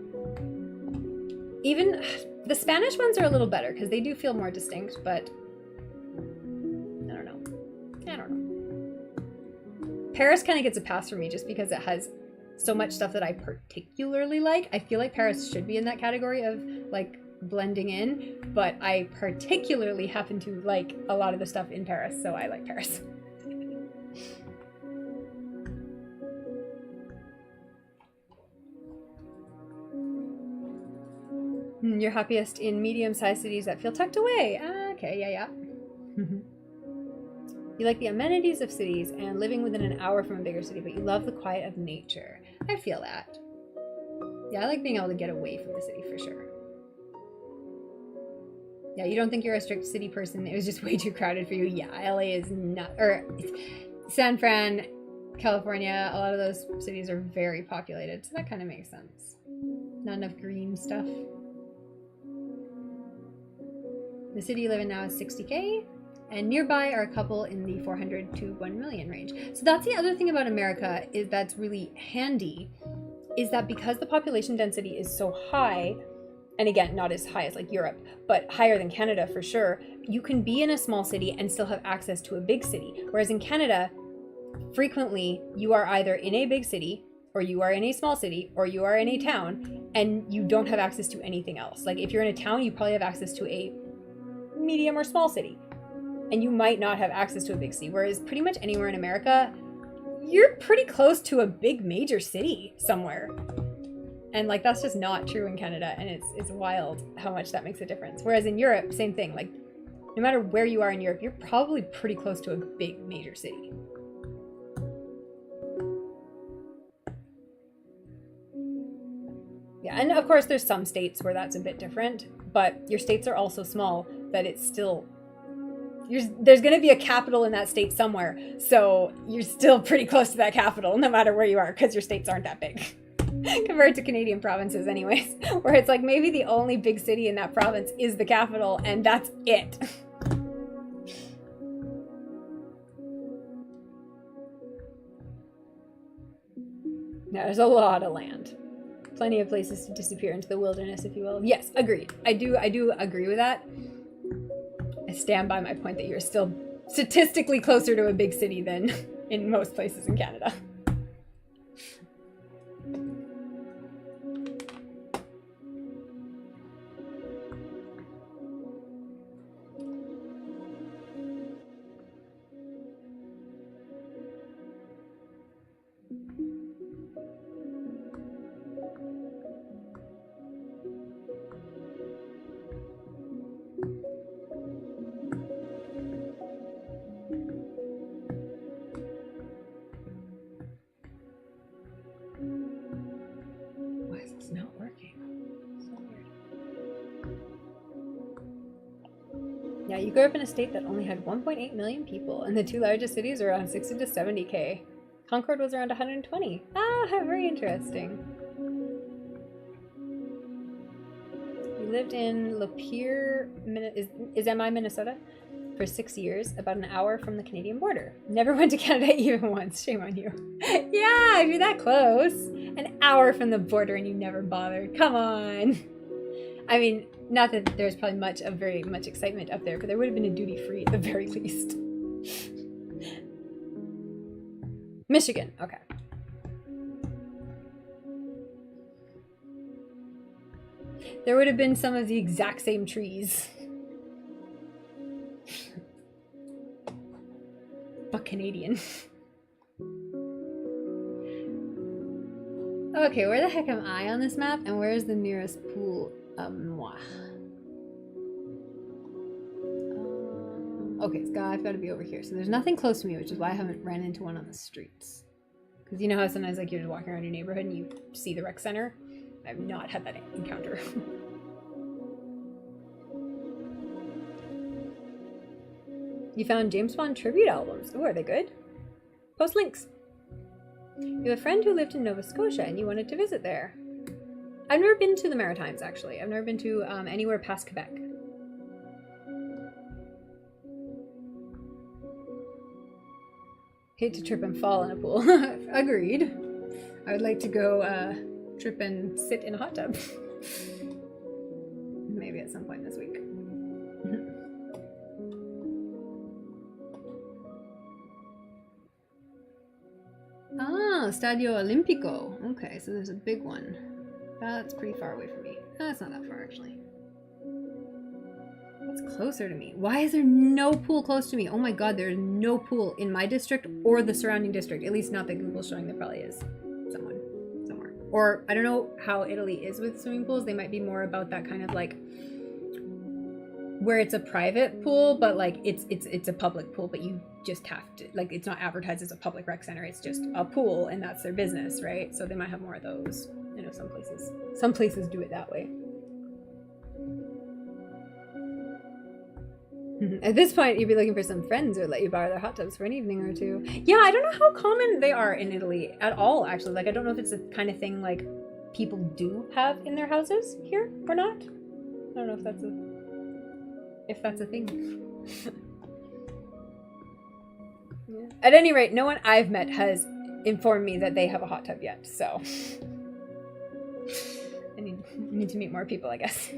S2: Even the Spanish ones are a little better because they do feel more distinct, but I don't know. Paris kind of gets a pass for me just because it has so much stuff that I particularly like. I feel like Paris should be in that category of like blending in, but I particularly happen to like a lot of the stuff in Paris, so I like Paris. You're happiest in medium-sized cities that feel tucked away. Okay, yeah. You like the amenities of cities and living within an hour from a bigger city, but you love the quiet of nature. I feel that. Yeah, I like being able to get away from the city for sure. Yeah, you don't think you're a strict city person. It was just way too crowded for you. Yeah, LA is not, or San Fran, California, a lot of those cities are very populated, so that kind of makes sense. Not enough green stuff. The city you live in now is 60K, and nearby are a couple in the 400 to 1 million range. So that's the other thing about America is that's really handy, is that because the population density is so high, and again, not as high as like Europe, but higher than Canada for sure, you can be in a small city and still have access to a big city. Whereas in Canada, frequently you are either in a big city, or you are in a small city, or you are in a town, and you don't have access to anything else. Like if you're in a town, you probably have access to a medium or small city, and you might not have access to a big city. Whereas pretty much anywhere in America, you're pretty close to a big major city somewhere. And like that's just not true in Canada, and it's wild how much that makes a difference. Whereas in Europe, same thing. Like no matter where you are in Europe, you're probably pretty close to a big major city. Yeah, and of course there's some states where that's a bit different, but your states are also small that it's still, there's going to be a capital in that state somewhere, so you're still pretty close to that capital no matter where you are because your states aren't that big compared to Canadian provinces anyways, where it's like maybe the only big city in that province is the capital and that's it. Yeah, there's a lot of land. Plenty of places to disappear into the wilderness, if you will. Yes, agreed. I do agree with that. I stand by my point that you're still statistically closer to a big city than in most places in Canada. Yeah, you grew up in a state that only had 1.8 million people, and the two largest cities are around 60 to 70K. Concord was around 120. Ah, very interesting. You lived in Lapeer, is MI, Minnesota, for 6 years, about an hour from the Canadian border. Never went to Canada even once. Shame on you. Yeah, if you're that close. An hour from the border and you never bothered. Come on. I mean, not that there's probably very much excitement up there, but there would have been a duty-free at the very least. Michigan, okay. There would have been some of the exact same trees. But Canadian. Okay, where the heck am I on this map? And where is the nearest pool? Okay, I've got to be over here. So there's nothing close to me, which is why I haven't ran into one on the streets. Because you know how sometimes like you're just walking around your neighborhood and you see the rec center? I've not had that encounter. You found James Bond tribute albums. Oh, are they good? Post links. You have a friend who lived in Nova Scotia and you wanted to visit there. I've never been to the Maritimes, actually. I've never been to anywhere past Quebec. Hate to trip and fall in a pool. Agreed. I would like to go trip and sit in a hot tub. Maybe at some point this week. Ah, Stadio Olimpico. Okay, so there's a big one. That's pretty far away from me. That's not that far, actually. What's closer to me? Why is there no pool close to me? Oh my god, there's no pool in my district or the surrounding district. At least not that Google's showing. There probably is somewhere. Or I don't know how Italy is with swimming pools. They might be more about that kind of like where it's a private pool, but like it's a public pool, but you just have to, like, it's not advertised as a public rec center. It's just a pool, and that's their business, right? So they might have more of those. I know some places do it that way. At this point, you'd be looking for some friends who would let you borrow their hot tubs for an evening or two. Yeah, I don't know how common they are in Italy at all, actually. Like, I don't know if it's the kind of thing, like, people do have in their houses here or not. I don't know if that's a thing. Yeah. At any rate, no one I've met has informed me that they have a hot tub yet, so I need to meet more people, I guess.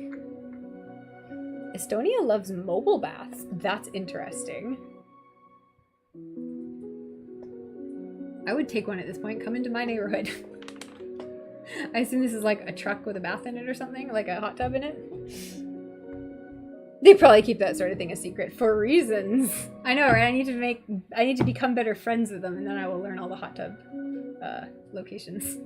S2: Estonia loves mobile baths. That's interesting. I would take one at this point. Come into my neighborhood. I assume this is like a truck with a bath in it or something, like a hot tub in it. They probably keep that sort of thing a secret for reasons. I know, right? I need to become better friends with them, and then I will learn all the hot tub locations.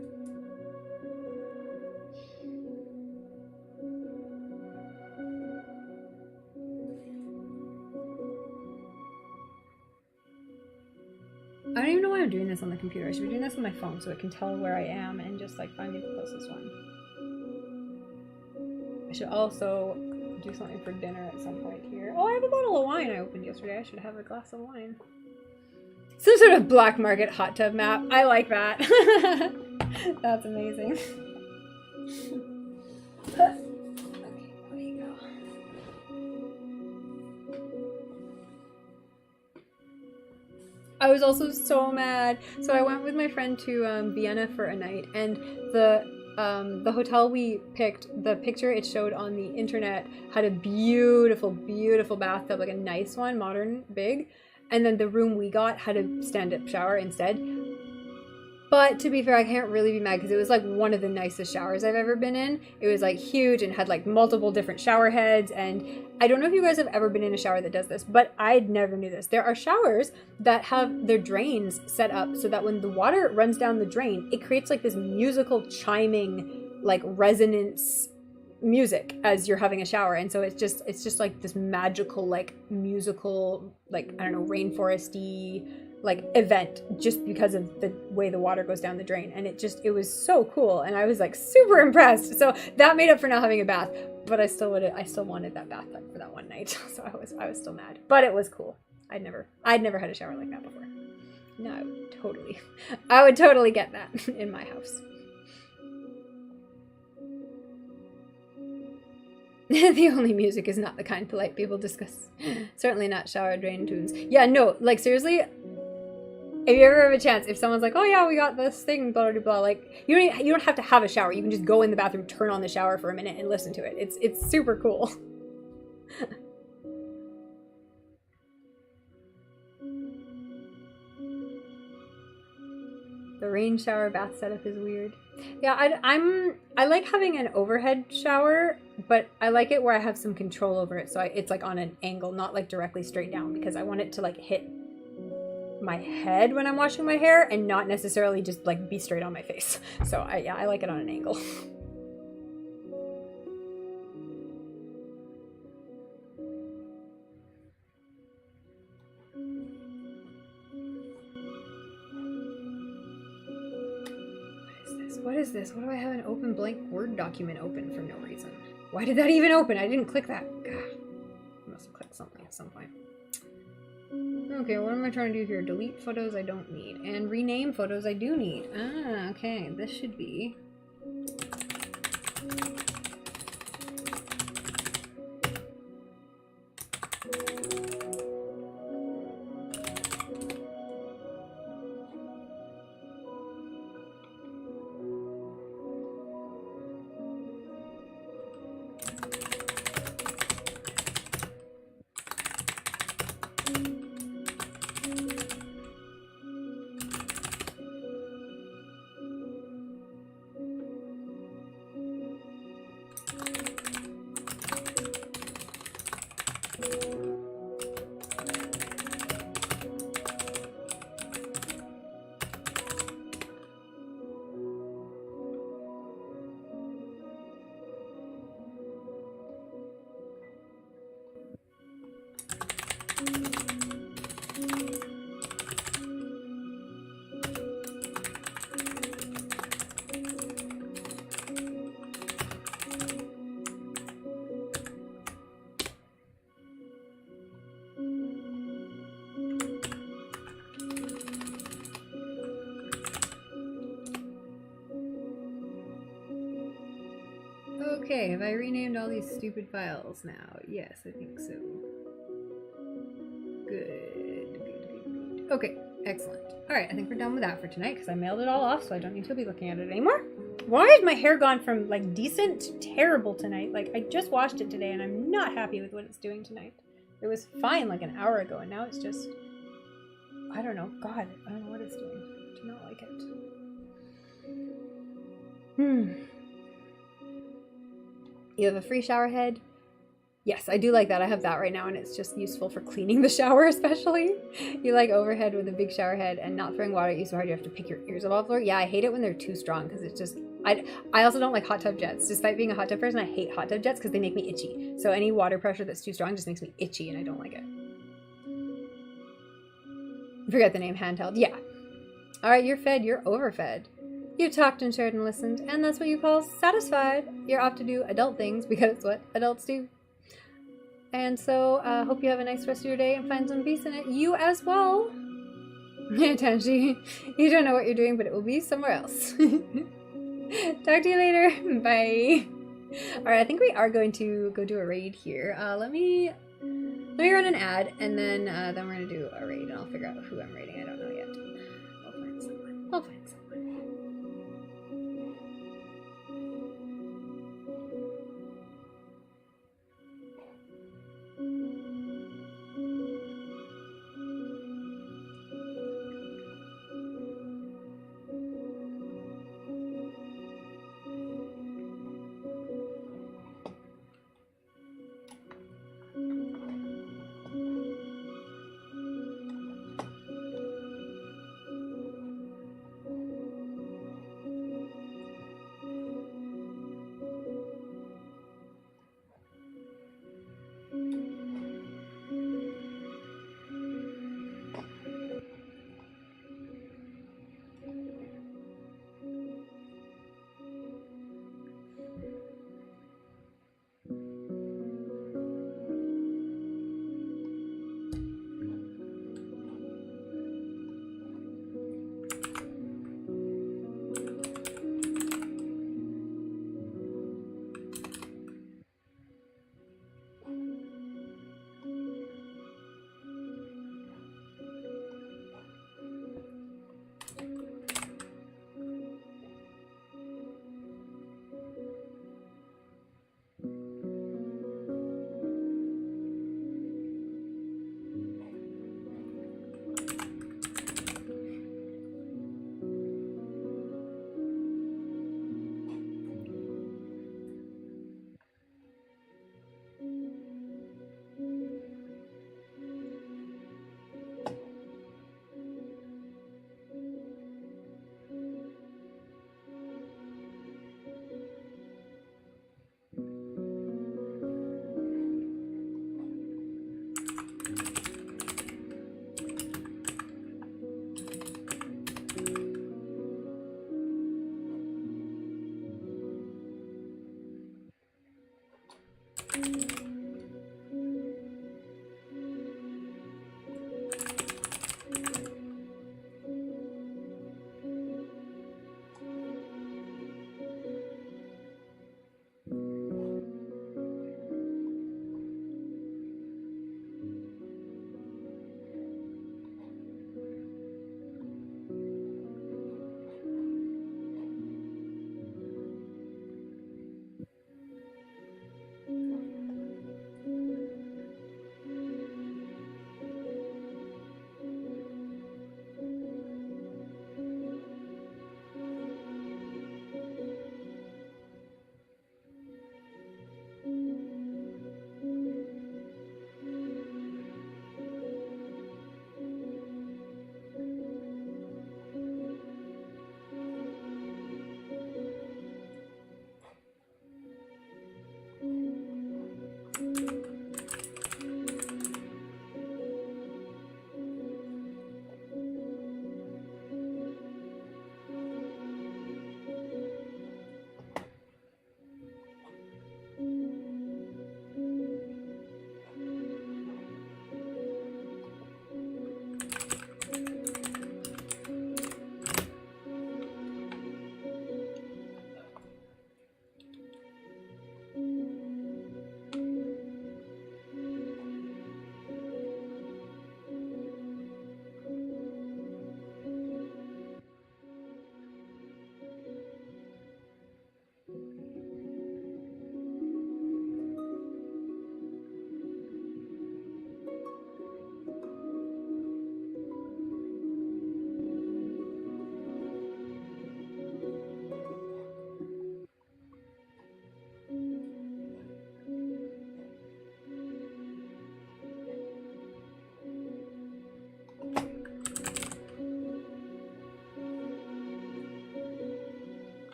S2: I don't even know why I'm doing this on the computer. I should be doing this on my phone so it can tell where I am and just like find me the closest one. I should also do something for dinner at some point here. Oh, I have a bottle of wine I opened yesterday. I should have a glass of wine. Some sort of black market hot tub map. I like that. That's amazing. Okay, there you go. I was also so mad. So I went with my friend to Vienna for a night, and the hotel we picked, the picture it showed on the internet had a beautiful, beautiful bathtub, like a nice one, modern, big. And then the room we got had a stand-up shower instead. But to be fair, I can't really be mad because it was like one of the nicest showers I've ever been in. It was like huge and had like multiple different shower heads. And I don't know if you guys have ever been in a shower that does this, but I never knew this. There are showers that have their drains set up so that when the water runs down the drain, it creates like this musical chiming, like resonance music as you're having a shower. And so it's just like this magical, like musical, like, I don't know, rainforesty like event just because of the way the water goes down the drain. And it was so cool, and I was like super impressed. So that made up for not having a bath, but I still wanted that bathtub for that one night. So I was still mad, but it was cool. I'd never had a shower like that before. No, I would totally get that in my house. The only music is not the kind polite people discuss. Certainly not shower drain tunes. Yeah, no, like seriously, if you ever have a chance, if someone's like, oh yeah, we got this thing, blah, blah, blah, like, you don't have to have a shower. You can just go in the bathroom, turn on the shower for a minute and listen to it. It's super cool. The rain shower bath setup is weird. Yeah, I like having an overhead shower, but I like it where I have some control over it. So it's like on an angle, not like directly straight down, because I want it to like hit my head when I'm washing my hair and not necessarily just like be straight on my face. So I like it on an angle. What is this? What do I have an open blank Word document open for no reason? Why did that even open? I didn't click that. God. I must have clicked something at some point. Okay, what am I trying to do here? Delete photos I don't need and rename photos I do need. Ah, okay. This should be Okay, have I renamed all these stupid files now? Yes, I think so. Good. Okay, excellent. Alright, I think we're done with that for tonight because I mailed it all off, so I don't need to be looking at it anymore. Why has my hair gone from like decent to terrible tonight? Like I just washed it today and I'm not happy with what it's doing tonight. It was fine like an hour ago and now it's just, I don't know. God, I don't know what it's doing. I do not like it. You have a free shower head? Yes, I do like that. I have that right now and it's just useful for cleaning the shower especially. You like overhead with a big shower head and not throwing water at you so hard you have to pick your ears above the floor. Yeah, I hate it when they're too strong because it's just, I also don't like hot tub jets. Despite being a hot tub person, I hate hot tub jets because they make me itchy. So any water pressure that's too strong just makes me itchy and I don't like it. Forget the name, handheld. Yeah. Alright, you're fed, you're overfed. You talked and shared and listened, and that's what you call satisfied. You're off to do adult things because it's what adults do. And so, hope you have a nice rest of your day and find some peace in it. You as well. Tanji, you don't know what you're doing, but it will be somewhere else. Talk to you later. Bye. Alright, I think we are going to go do a raid here. Let me run an ad, and then we're going to do a raid, and I'll figure out who I'm raiding. I don't know yet. I'll find someone. I'll find someone.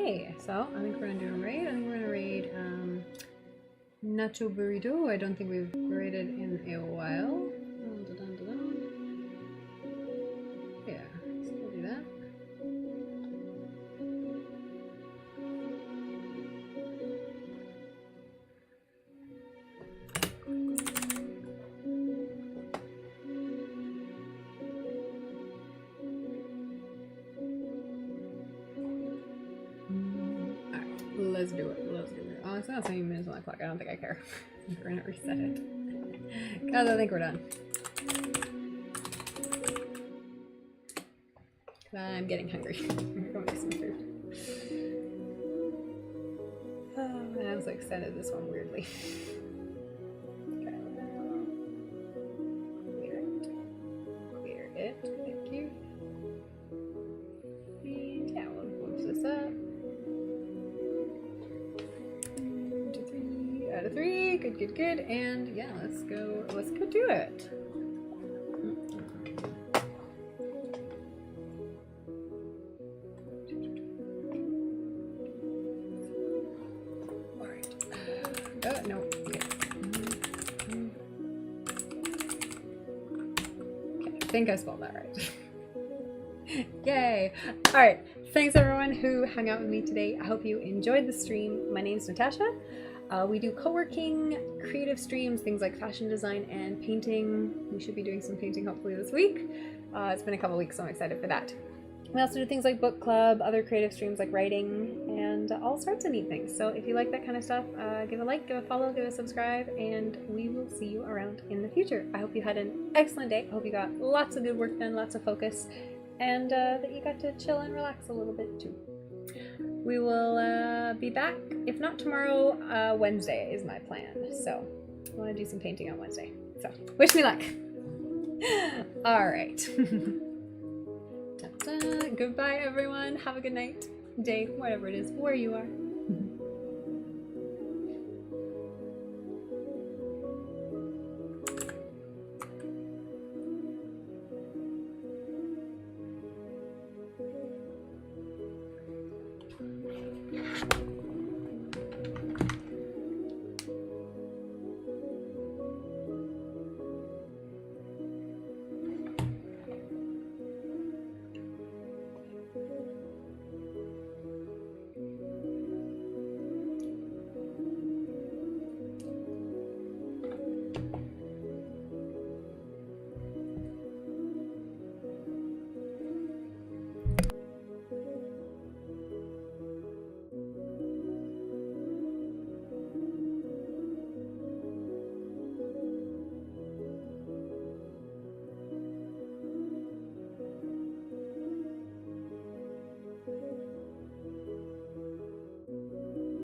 S2: Okay, so I think we're gonna do a raid. I think we're gonna raid Nacho Burrito. I don't think we've raided in a while. Yeah, so we'll do that. Let's do it. Let's do it. Oh, it's not 7 minutes on the clock. I don't think I care. We're gonna reset it. Guys, I think we're done. I'm getting hungry. I'm going to get some food. Oh, and I was excited this one weirdly. Okay, clear it. Clear it. Thank you. And yeah, we'll move this up. 1, 2, 3 out of 3. Good, good, good. And yeah, let's go do it. Alright. No. Okay. Okay, I think I spelled that right. Yay! Alright, thanks everyone who hung out with me today. I hope you enjoyed the stream. My name's Natasha. We do co-working, creative streams, things like fashion design and painting. We should be doing some painting hopefully this week. It's been a couple weeks, so I'm excited for that. We also do things like book club, other creative streams like writing, and all sorts of neat things. So if you like that kind of stuff, give a like, give a follow, give a subscribe, and we will see you around in the future. I hope you had an excellent day. I hope you got lots of good work done, lots of focus, and that you got to chill and relax a little bit too. We will be back, if not tomorrow, Wednesday is my plan. So I want to do some painting on Wednesday. So wish me luck. All right. Goodbye, everyone. Have a good night, day, whatever it is, where you are.